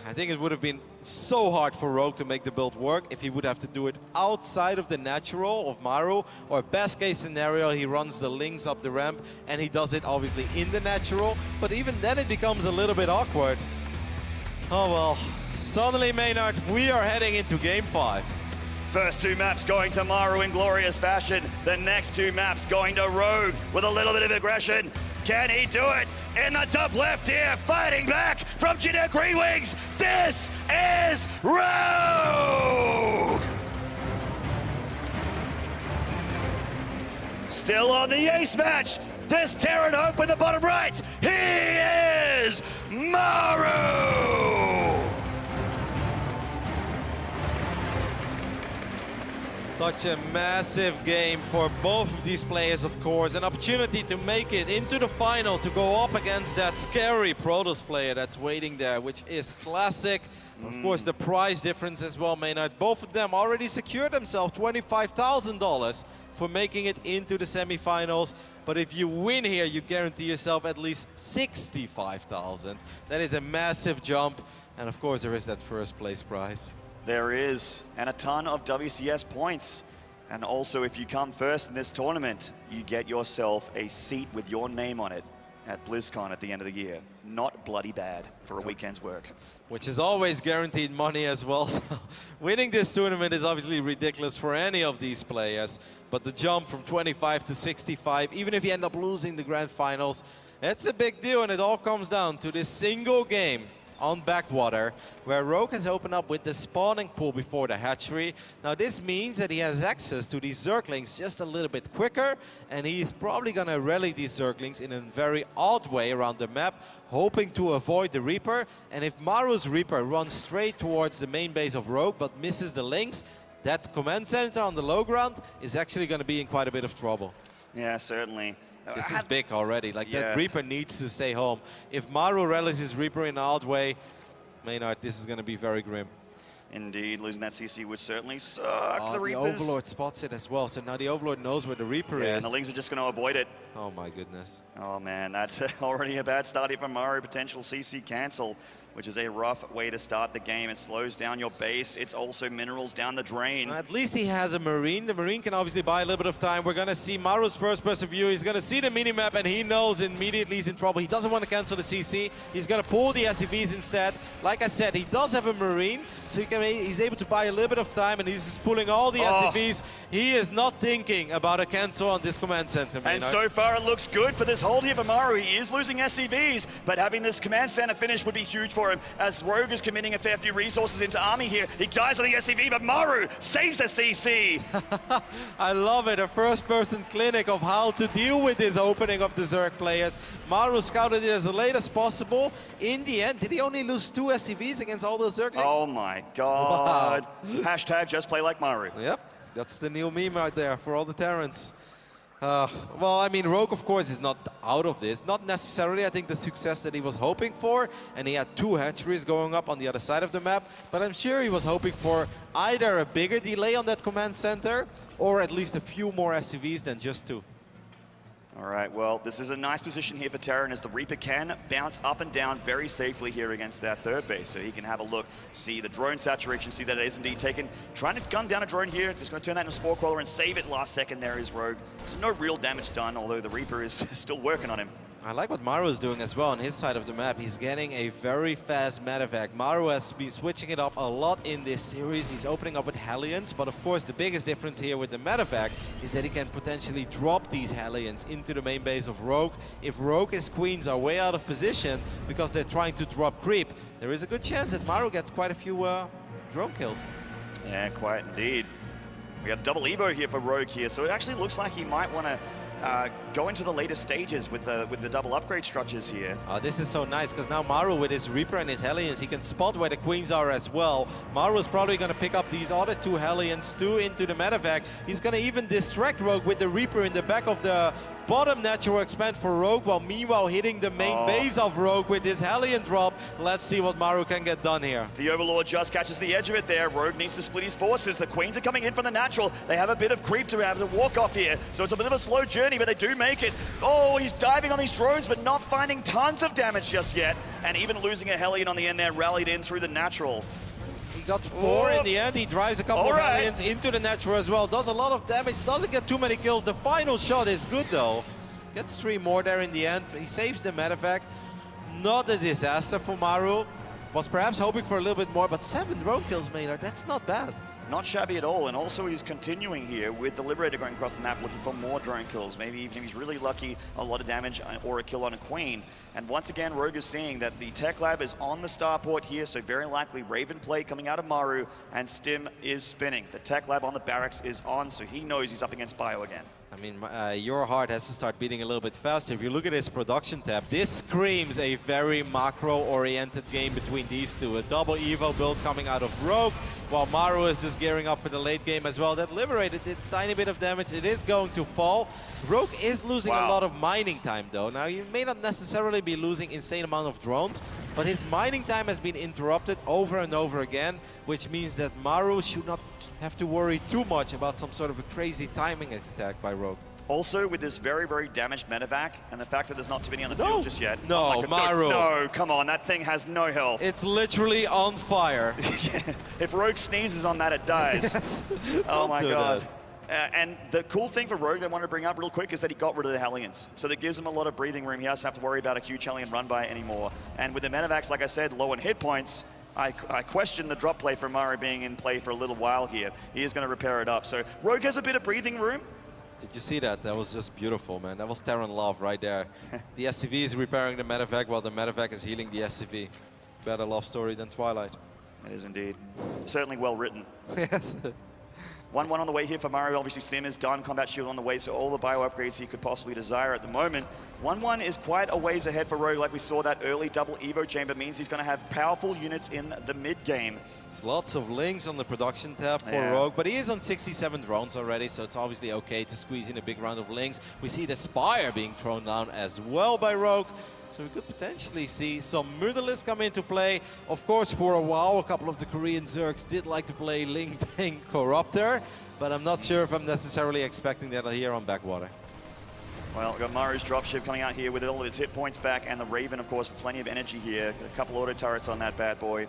I think it would have been so hard for Rogue to make the build work if he would have to do it outside of the natural of Maru, or best case scenario, he runs the Lings up the ramp and he does it obviously in the natural, but even then it becomes a little bit awkward. Oh well, suddenly Maynard, we are heading into game 5. First 2 maps going to Maru in glorious fashion. The next 2 maps going to Rogue with a little bit of aggression. Can he do it? In the top left here, fighting back from Junior Green Wings. This is Rogue! Still on the ace match. This Terran Hope in the bottom right. He is Maru! Such a massive game for both of these players, of course. An opportunity to make it into the final, to go up against that scary Protoss player that's waiting there, which is Classic. Of course, the prize difference as well, Maynard. Both of them already secured themselves $25,000 for making it into the semifinals. But if you win here, you guarantee yourself at least $65,000. That is a massive jump. And of course, there is that first place prize. There is, and a ton of WCS points. And also, if you come first in this tournament, you get yourself a seat with your name on it at BlizzCon at the end of the year. Not bloody bad for a weekend's work. Which is always guaranteed money as well. So winning this tournament is obviously ridiculous for any of these players. But the jump from 25 to 65, even if you end up losing the grand finals, it's a big deal, and it all comes down to this single game on Backwater, where Rogue has opened up with the spawning pool before the hatchery. Now this means that he has access to these Zerglings just a little bit quicker, and he's probably gonna rally these Zerglings in a very odd way around the map, hoping to avoid the Reaper. And if Maru's Reaper runs straight towards the main base of Rogue but misses the links, that command center on the low ground is actually gonna be in quite a bit of trouble. Yeah, certainly. This is big already. Like, yeah. That Reaper needs to stay home. If Maru rallies his Reaper in an odd way, Maynard, this is going to be very grim. Indeed, losing that CC would certainly suck. The Reapers. The Overlord spots it as well, so now the Overlord knows where the Reaper is. And the Lings are just going to avoid it. Oh my goodness. Oh man, that's already a bad start here for Maru. Potential CC cancel, which is a rough way to start the game. It slows down your base. It's also minerals down the drain. At least he has a Marine. The Marine can obviously buy a little bit of time. We're going to see Maru's first-person view. He's going to see the minimap, and he knows immediately he's in trouble. He doesn't want to cancel the CC. He's going to pull the SCVs instead. Like I said, he does have a Marine, so he's able to buy a little bit of time, and he's just pulling all the SCVs. He is not thinking about a cancel on this command center, Maynard. And so far, it looks good for this hold here for Maru. He is losing SCVs, but having this command center finish would be huge for him, as Rogue is committing a fair few resources into army here. He dies on the SCV, but Maru saves the CC. I love it, a first-person clinic of how to deal with this opening of the Zerg players. Maru scouted it as late as possible. In the end, did he only lose 2 SCVs against all those Zerglings? Oh my god. Wow. Hashtag just play like Maru. Yep, that's the new meme right there for all the Terrans. Well, I mean, Rogue, of course, is not out of this. Not necessarily, I think, the success that he was hoping for. And he had 2 hatcheries going up on the other side of the map. But I'm sure he was hoping for either a bigger delay on that command center, or at least a few more SCVs than just 2. All right, well, this is a nice position here for Terran, as the Reaper can bounce up and down very safely here against that third base. So he can have a look, see the drone saturation, see that it is indeed taken. Trying to gun down a drone here, just going to turn that into a Spore Crawler and save it last second. There is Rogue. So no real damage done, although the Reaper is still working on him. I like what Maru is doing as well on his side of the map. He's getting a very fast medevac. Maru has been switching it up a lot in this series. He's opening up with Hellions, but of course the biggest difference here with the medevac is that he can potentially drop these Hellions into the main base of Rogue. If Rogue's queens are way out of position because they're trying to drop creep, there is a good chance that Maru gets quite a few drone kills. Yeah, quite indeed. We have double Evo here for Rogue here, so it actually looks like he might want to go into the later stages with the double upgrade structures here. This is so nice, because now Maru with his Reaper and his Hellions, he can spot where the queens are as well. Maru is probably going to pick up these other 2 Hellions too into the medevac. He's going to even distract Rogue with the Reaper in the back of the bottom natural expand for Rogue, while meanwhile hitting the main base of Rogue with this Hellion drop. Let's see what Maru can get done here. The Overlord just catches the edge of it there. Rogue needs to split his forces. The Queens are coming in from the natural. They have a bit of creep to have to walk off here, so it's a bit of a slow journey, but they do make it. Oh, he's diving on these drones, but not finding tons of damage just yet, and even losing a Hellion on the end there, rallied in through the natural. He got 4 in the end. He drives a couple of Hellions into the natural as well. Does a lot of damage, doesn't get too many kills. The final shot is good though. Gets 3 more there in the end. He saves the medevac. Not a disaster for Maru. Was perhaps hoping for a little bit more, but 7 drone kills, Maynard. That's not bad. Not shabby at all, and also he's continuing here with the Liberator going across the map looking for more drone kills. Maybe even if he's really lucky, a lot of damage or a kill on a Queen. And once again, Rogue is seeing that the Tech Lab is on the starport here, so very likely Raven play coming out of Maru, and Stim is spinning. The Tech Lab on the barracks is on, so he knows he's up against Bio again. I mean, your heart has to start beating a little bit faster. If you look at his production tab, this screams a very macro-oriented game between these two. A double Evo build coming out of Rogue, while Maru is just gearing up for the late game as well. That Liberator did a tiny bit of damage. It is going to fall. Rogue is losing a lot of mining time, though. Now, you may not necessarily be losing insane amount of drones, but his mining time has been interrupted over and over again, which means that Maru should not have to worry too much about some sort of a crazy timing attack by Rogue. Also, with this very, very damaged medevac, and the fact that there's not too many on the field just yet. No, oh Maru. No, come on, that thing has no health. It's literally on fire. If Rogue sneezes on that, it dies. Yes. Oh my God. That. And the cool thing for Rogue that I want to bring up real quick is that he got rid of the Hellions. So that gives him a lot of breathing room. He doesn't have to worry about a huge Hellion run by anymore. And with the medevacs, like I said, low on hit points, I question the drop play from Maru being in play for a little while here. He is going to repair it up. So Rogue has a bit of breathing room. Did you see that? That was just beautiful, man. That was Terran love right there. The SCV is repairing the medevac while the medevac is healing the SCV. Better love story than Twilight. It is indeed. Certainly well written. Yes. 1-1 on the way here for Maru. Obviously, Sim is done. Combat Shield on the way, so all the bio upgrades he could possibly desire at the moment. 1-1 is quite a ways ahead for Rogue. Like we saw, that early double Evo chamber means he's going to have powerful units in the mid-game. There's lots of links on the production tab for Rogue, but he is on 67 drones already, so it's obviously okay to squeeze in a big round of links. We see the Spire being thrown down as well by Rogue. So we could potentially see some Murderlist come into play. Of course, for a while, a couple of the Korean Zergs did like to play Ling Bang Corruptor, but I'm not sure if I'm necessarily expecting that here on Backwater. Well, we've got Maru's dropship coming out here with all of his hit points back, and the Raven, of course, with plenty of energy here. A couple auto turrets on that bad boy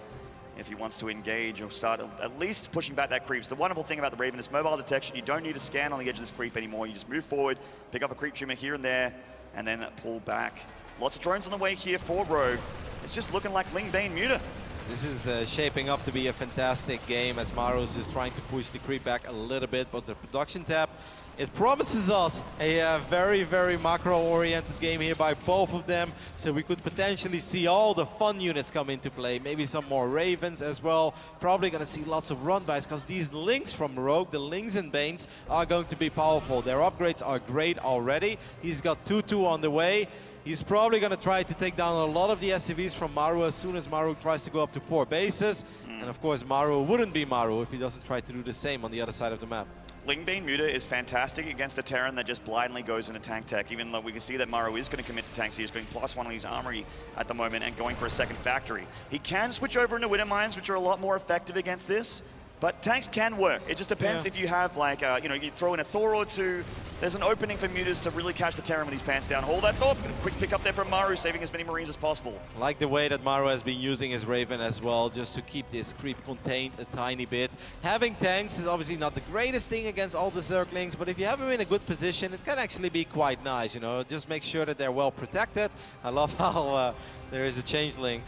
if he wants to engage or start at least pushing back that creeps. The wonderful thing about the Raven is mobile detection. You don't need to scan on the edge of this creep anymore. You just move forward, pick up a creep tumor here and there, and then pull back. Lots of drones on the way here for Rogue. It's just looking like Ling Bane Muta. This is shaping up to be a fantastic game as Maru is just trying to push the creep back a little bit, but the production tab, it promises us a very, very macro-oriented game here by both of them. So we could potentially see all the fun units come into play. Maybe some more Ravens as well. Probably going to see lots of run-bys because these links from Rogue, the Lings and Banes, are going to be powerful. Their upgrades are great already. He's got 2-2 on the way. He's probably going to try to take down a lot of the SCVs from Maru as soon as Maru tries to go up to 4 bases. And of course, Maru wouldn't be Maru if he doesn't try to do the same on the other side of the map. Ling Bane Muta is fantastic against a Terran that just blindly goes into tank tech, even though we can see that Maru is going to commit to tanks. He's going +1 on his armory at the moment and going for a second factory. He can switch over into Winter Mines, which are a lot more effective against this. But tanks can work. It just depends if you have, like, you know, you throw in a Thor or two. There's an opening for Mutas to really catch the Terran with his pants down. Hold that Thor. Quick pick up there from Maru, saving as many Marines as possible. I like the way that Maru has been using his Raven as well, just to keep this creep contained a tiny bit. Having tanks is obviously not the greatest thing against all the Zerglings, but if you have them in a good position, it can actually be quite nice, you know. Just make sure that they're well protected. I love how there is a changeling.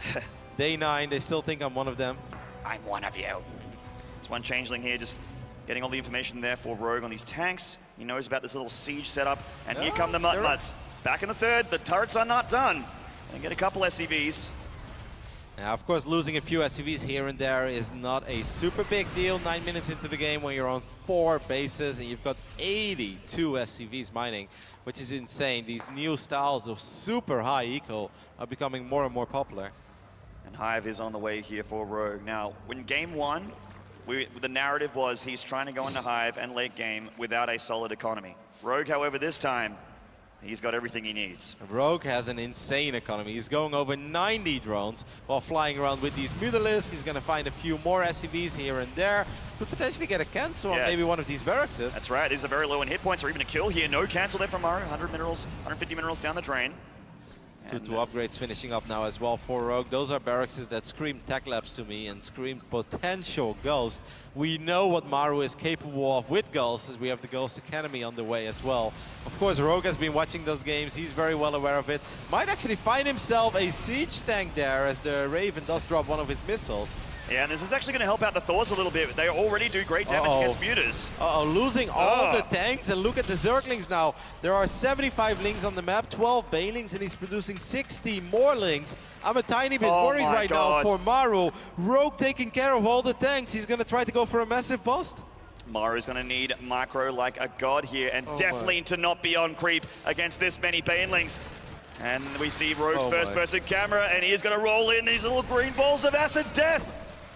Day 9, they still think I'm one of them. I'm one of you. One changeling here, just getting all the information there for Rogue on these tanks. He knows about this little siege setup, and here come the Mutts. Back in the third, the turrets are not done. And get a couple SCVs. Now, of course, losing a few SCVs here and there is not a super big deal. 9 minutes into the game when you're on 4 bases and you've got 82 SCVs mining, which is insane. These new styles of super high eco are becoming more and more popular. And Hive is on the way here for Rogue. Now, when game 1, the narrative was he's trying to go into Hive and late game without a solid economy. Rogue, however, this time, he's got everything he needs. Rogue has an insane economy. He's going over 90 drones while flying around with these Mutalisks. He's going to find a few more SCVs here and there. Could potentially get a cancel on maybe one of these barracks. That's right. These are very low in hit points or even a kill here. No cancel there from Maru. 100 minerals, 150 minerals down the drain. Two upgrades finishing up now as well for Rogue. Those are barracks that scream tech labs to me and scream potential Ghost. We know what Maru is capable of with Ghost, as we have the Ghost Academy on the way as well. Of course, Rogue has been watching those games. He's very well aware of it. Might actually find himself a siege tank there as the Raven does drop one of his missiles. Yeah, and this is actually going to help out the Thors a little bit. They already do great damage against Mutas. Losing all the tanks, and look at the Zerglings now. There are 75 Lings on the map, 12 Banelings, and he's producing 60 more Lings. I'm a tiny bit worried right now for Maru. Rogue taking care of all the tanks. He's going to try to go for a massive bust. Maru's going to need Micro like a god here, and definitely to not be on creep against this many Banelings. And we see Rogue's first-person camera, and he is going to roll in these little green balls of acid death.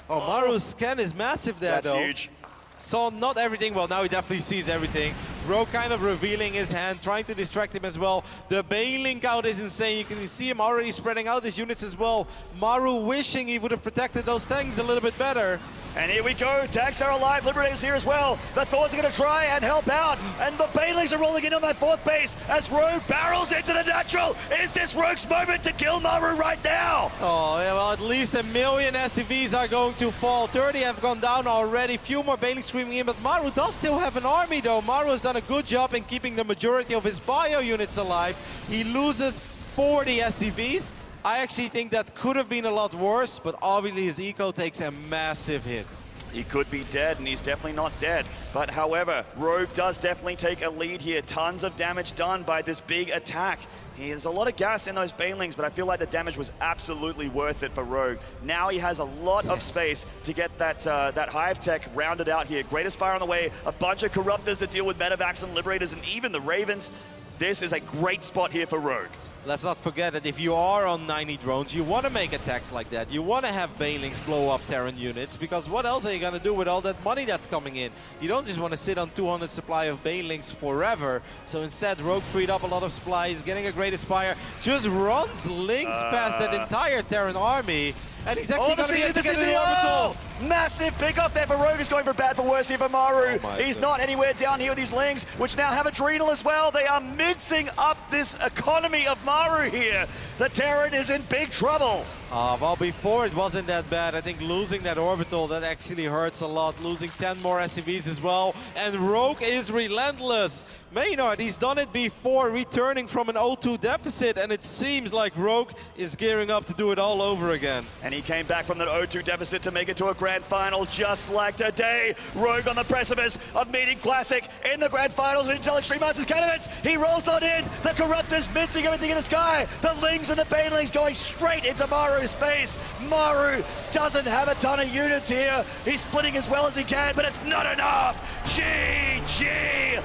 Maru's scan is massive there, That's huge. Saw not everything. Well, now he definitely sees everything. Rogue kind of revealing his hand, trying to distract him as well. The Bailing count is insane. You can see him already spreading out his units as well. Maru wishing he would have protected those tanks a little bit better. And here we go. Tanks are alive. Liberator's here as well. The Thors are going to try and help out. And the Banelings are rolling in on that fourth base as Rogue barrels into the natural. Is this Rogue's moment to kill Maru right now? Oh, yeah, well, at least 1 million SCVs are going to fall. 30 have gone down already. Few more Banelings screaming in, but Maru does still have an army, though. Maru has done a good job in keeping the majority of his bio units alive. He loses 40 SCVs. I actually think that could have been a lot worse, but obviously his eco takes a massive hit. He could be dead, and he's definitely not dead. But however, Rogue does definitely take a lead here. Tons of damage done by this big attack. There's a lot of gas in those Banelings, but I feel like the damage was absolutely worth it for Rogue. Now he has a lot of space to get that that Hive Tech rounded out here. Great Aspire on the way, a bunch of Corruptors to deal with Medevacs and Liberators, and even the Ravens. This is a great spot here for Rogue. Let's not forget that if you are on 90 drones, you want to make attacks like that. You want to have Banelings blow up Terran units, because what else are you going to do with all that money that's coming in? You don't just want to sit on 200 supply of Banelings forever. So instead, Rogue freed up a lot of supplies, getting a Great Aspire, just runs links past that entire Terran army. And he's actually going to be able to get to the orbital. Massive pick up there for Rogue. Is going for bad for worse here for Maru. He's not anywhere down here with these Lings, which now have Adrenal as well. They are mincing up this economy of Maru here. The Terran is in big trouble. Well, before it wasn't that bad. I think losing that orbital, that actually hurts a lot. Losing 10 more SCVs as well. And Rogue is relentless. Maynard, he's done it before, returning from an 0-2 deficit, and it seems like Rogue is gearing up to do it all over again. And he came back from that 0-2 deficit to make it to a grand final just like today. Rogue on the precipice of meeting Classic in the grand finals with Intel Extreme Masters Katowice. He rolls on in, the Corruptors mincing everything in the sky. The Lings and the Banelings going straight into Maru's face. Maru doesn't have a ton of units here. He's splitting as well as he can, but it's not enough. GG!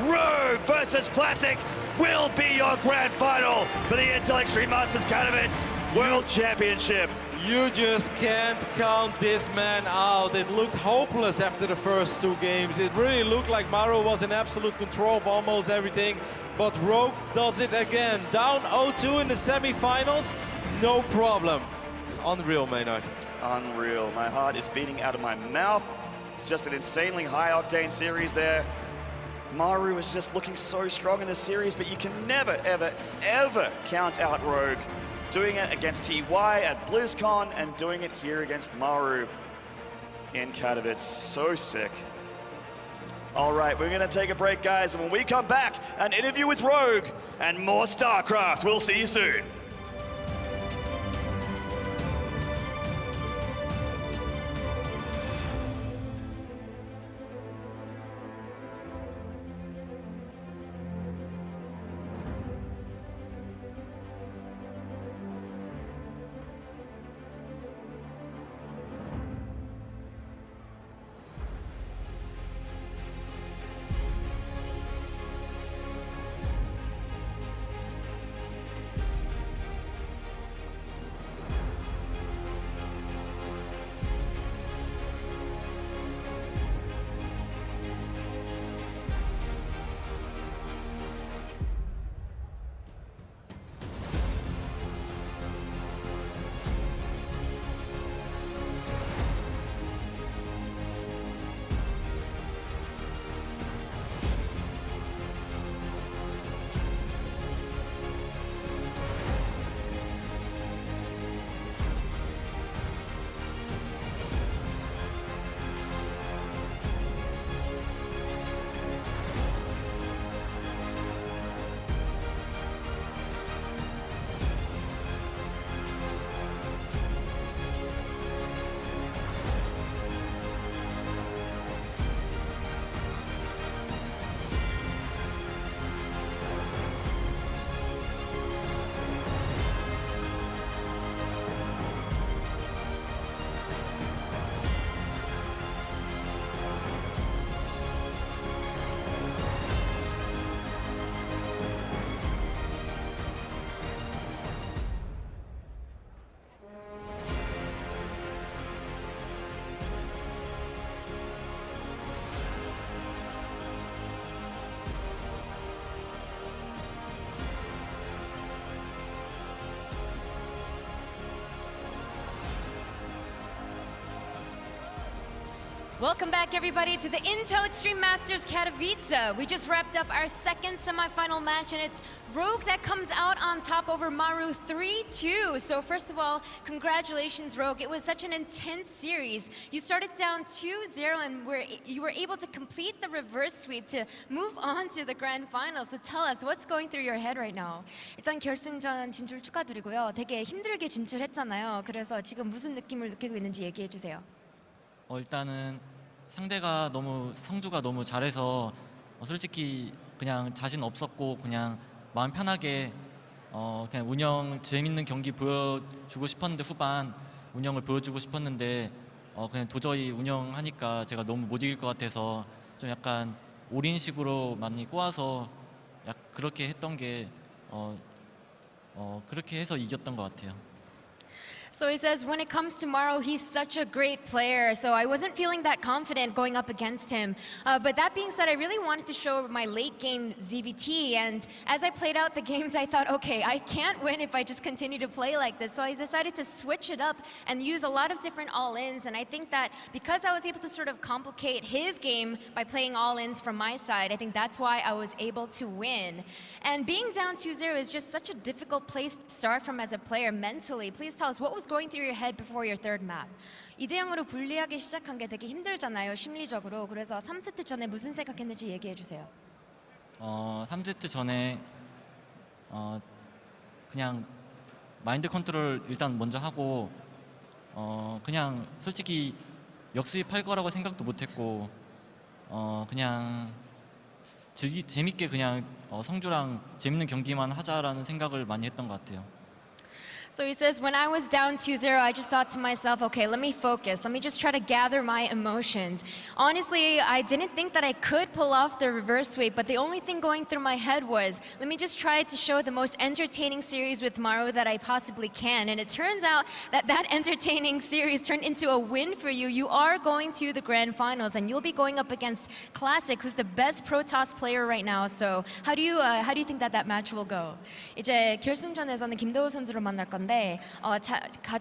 Rogue versus Classic will be your grand final for the Intel Extreme Masters Katowice World Championship. You just can't count this man out. It looked hopeless after the first two games. It really looked like Maru was in absolute control of almost everything, but Rogue does it again. Down 0-2 in the semifinals, no problem. Unreal, Maynard. Unreal. My heart is beating out of my mouth. It's just an insanely high-octane series there. Maru is just looking so strong in this series, but you can never, ever, ever count out Rogue. Doing it against TY at BlizzCon and doing it here against Maru in Katowice. So sick. All right, we're going to take a break, guys, and when we come back, an interview with Rogue and more StarCraft. We'll see you soon. Welcome back, everybody, to the Intel Extreme Masters Katowice. We just wrapped up our second semifinal match, and it's Rogue that comes out on top over Maru 3-2. So first of all, congratulations, Rogue. It was such an intense series. You started down 2-0, and you were able to complete the reverse sweep to move on to the grand final. So tell us, what's going through your head right now? 일단 결승전 진출 축하드리고요. 되게 힘들게 진출했잖아요. 그래서 지금 무슨 느낌을 느끼고 있는지 얘기해 주세요. 일단은 상대가 너무 성주가 너무 잘해서 솔직히 그냥 자신 없었고 그냥 마음 편하게 그냥 운영 재밌는 경기 보여주고 싶었는데 후반 운영을 보여주고 싶었는데 그냥 도저히 운영하니까 제가 너무 못 이길 것 같아서 좀 약간 올인식으로 많이 꼬아서 그렇게 했던 게 그렇게 해서 이겼던 것 같아요. So he says when it comes to Maru, he's such a great player, so I wasn't feeling that confident going up against him. But that being said, I really wanted to show my late game ZVT, and as I played out the games, I thought, okay, I can't win if I just continue to play like this. So I decided to switch it up and use a lot of different all-ins, and I think that because I was able to sort of complicate his game by playing all-ins from my side, I think that's why I was able to win. And being down 2-0 is just such a difficult place to start from as a player mentally. Please tell us, what was going through your head before your third map? 2대0으로 불리하게 시작한 게 되게 힘들잖아요, 심리적으로. 그래서 3세트 전에 무슨 생각했는지 얘기해 주세요. 3세트 전에 그냥 마인드 컨트롤 일단 먼저 하고 그냥 솔직히 역수입할 거라고 생각도 못했고 그냥 재밌게 그냥 성주랑 재밌는 경기만 하자라는 생각을 많이 했던 것 같아요. So he says, when I was down 2-0, I just thought to myself, okay, let me focus. Let me just try to gather my emotions. Honestly, I didn't think that I could pull off the reverse sweep, but the only thing going through my head was, let me just try to show the most entertaining series with Maru that I possibly can. And it turns out that that entertaining series turned into a win for you. You are going to the grand finals, and you'll be going up against Classic, who's the best Protoss player right now. So how do you think that match will go? 이제 결승전에서는 김도우 선수를 만날 건데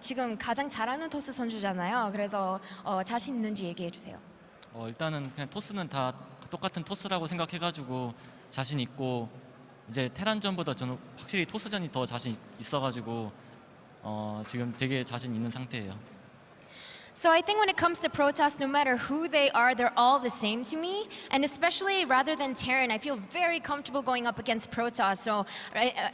지금 가장 잘하는 토스 선수잖아요. 그래서 자신 있는지 얘기해 주세요. 일단은 그냥 토스는 다 똑같은 토스라고 생각해가지고 자신 있고 이제 테란전보다 저는 확실히 토스전이 더 자신 있어가지고 지금 되게 자신 있는 상태예요. So I think when it comes to Protoss, no matter who they are, they're all the same to me. And especially rather than Terran, I feel very comfortable going up against Protoss. So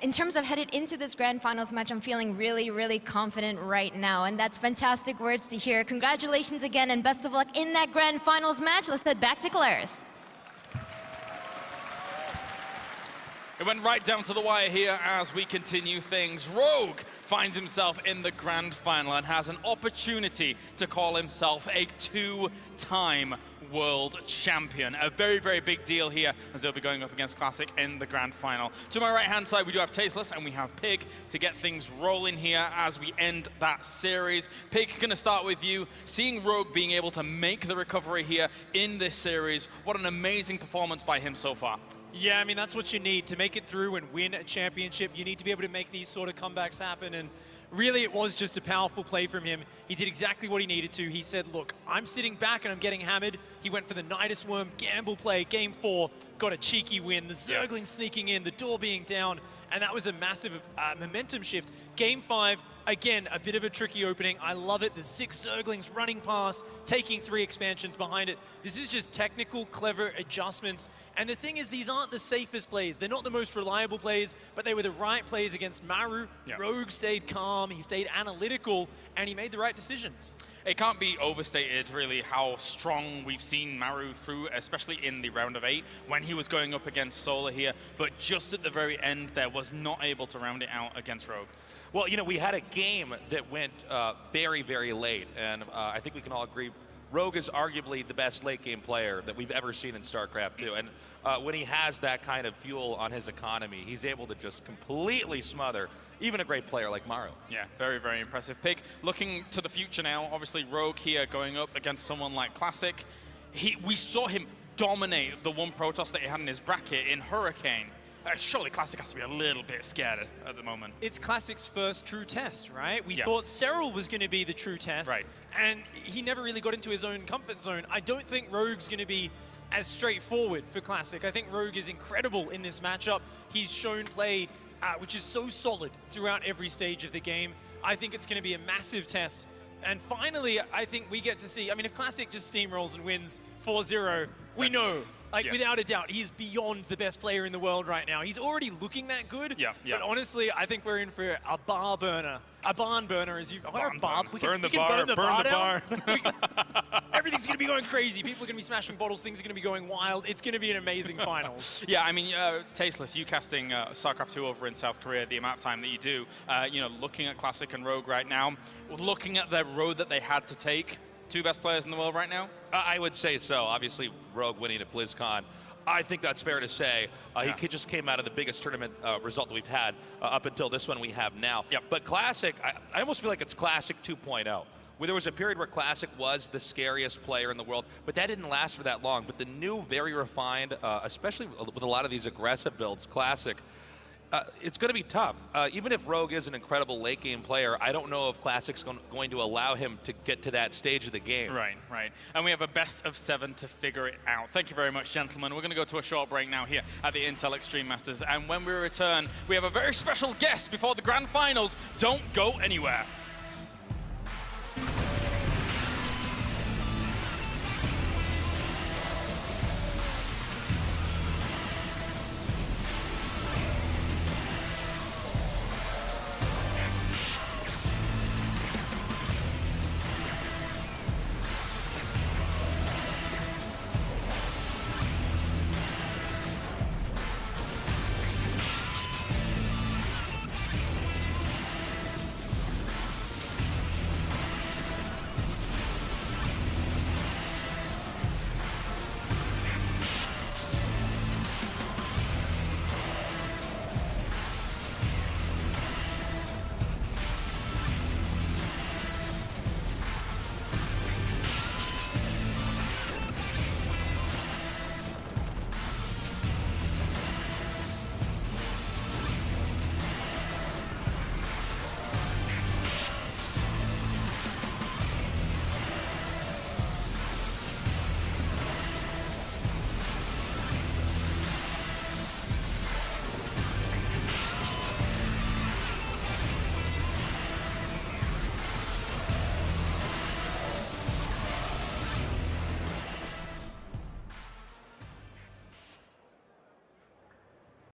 in terms of headed into this grand finals match, I'm feeling really, really confident right now. And that's fantastic words to hear. Congratulations again and best of luck in that grand finals match. Let's head back to Claris. It went right down to the wire here as we continue things. Rogue finds himself in the grand final and has an opportunity to call himself a two-time world champion. A very, very big deal here as they'll be going up against Classic in the grand final. To my right-hand side, we do have Tasteless and we have Pig to get things rolling here as we end that series. Pig, gonna start with you. Seeing Rogue being able to make the recovery here in this series, what an amazing performance by him so far. Yeah, I mean, that's what you need to make it through and win a championship. You need to be able to make these sort of comebacks happen. And really, it was just a powerful play from him. He did exactly what he needed to. He said, look, I'm sitting back and I'm getting hammered. He went for the Nidus Worm gamble play, game 4, got a cheeky win. The Zergling sneaking in, the door being down, and that was a massive momentum shift. Game 5, again, a bit of a tricky opening. I love it. There's 6 Zerglings running past, taking 3 expansions behind it. This is just technical, clever adjustments. And the thing is, these aren't the safest plays. They're not the most reliable plays, but they were the right plays against Maru. Yeah. Rogue stayed calm, he stayed analytical, and he made the right decisions. It can't be overstated, really, how strong we've seen Maru through, especially in the round of 8, when he was going up against Solar here. But just at the very end there, was not able to round it out against Rogue. Well, you know, we had a game that went very, very late, and I think we can all agree Rogue is arguably the best late game player that we've ever seen in Starcraft 2. And when he has that kind of fuel on his economy, he's able to just completely smother even a great player like Maru. Yeah, very, very impressive. Pig, looking to the future now, obviously Rogue here going up against someone like Classic. We saw him dominate the one Protoss that he had in his bracket in Hurricane. surely Classic has to be a little bit scared at the moment. It's Classic's first true test, right? We Yeah. thought Cyril was going to be the true test, Right. and he never really got into his own comfort zone. I don't think Rogue's going to be as straightforward for Classic. I think Rogue is incredible in this matchup. He's shown play which is so solid throughout every stage of the game. I think it's going to be a massive test. And finally, I think we get to see, I mean, if Classic just steamrolls and wins 4-0, we know, like, without a doubt, he's beyond the best player in the world right now. He's already looking that good. Yeah. But honestly, I think we're in for a bar burner. A barn burner, as you... Barn bar. burner. We Burn the can bar, burn the burn bar the down. Everything's going to be going crazy. People are going to be smashing bottles. Things are going to be going wild. It's going to be an amazing finals. Yeah, I mean, Tasteless, you casting Starcraft 2 over in South Korea, the amount of time that you do, looking at Classic and Rogue right now, looking at the road that they had to take, two best players in the world right now? I would say so. Obviously, Rogue winning at BlizzCon. I think that's fair to say. He just came out of the biggest tournament result that we've had up until this one we have now. Yep. But Classic, I almost feel like it's Classic 2.0. Where there was a period where Classic was the scariest player in the world, but that didn't last for that long. But the new, very refined, especially with a lot of these aggressive builds, Classic, it's going to be tough. Even if Rogue is an incredible late game player, I don't know if Classic's going to allow him to get to that stage of the game. Right. And we have a best of 7 to figure it out. Thank you very much, gentlemen. We're going to go to a short break now here at the Intel Extreme Masters. And when we return, we have a very special guest before the grand finals. Don't go anywhere.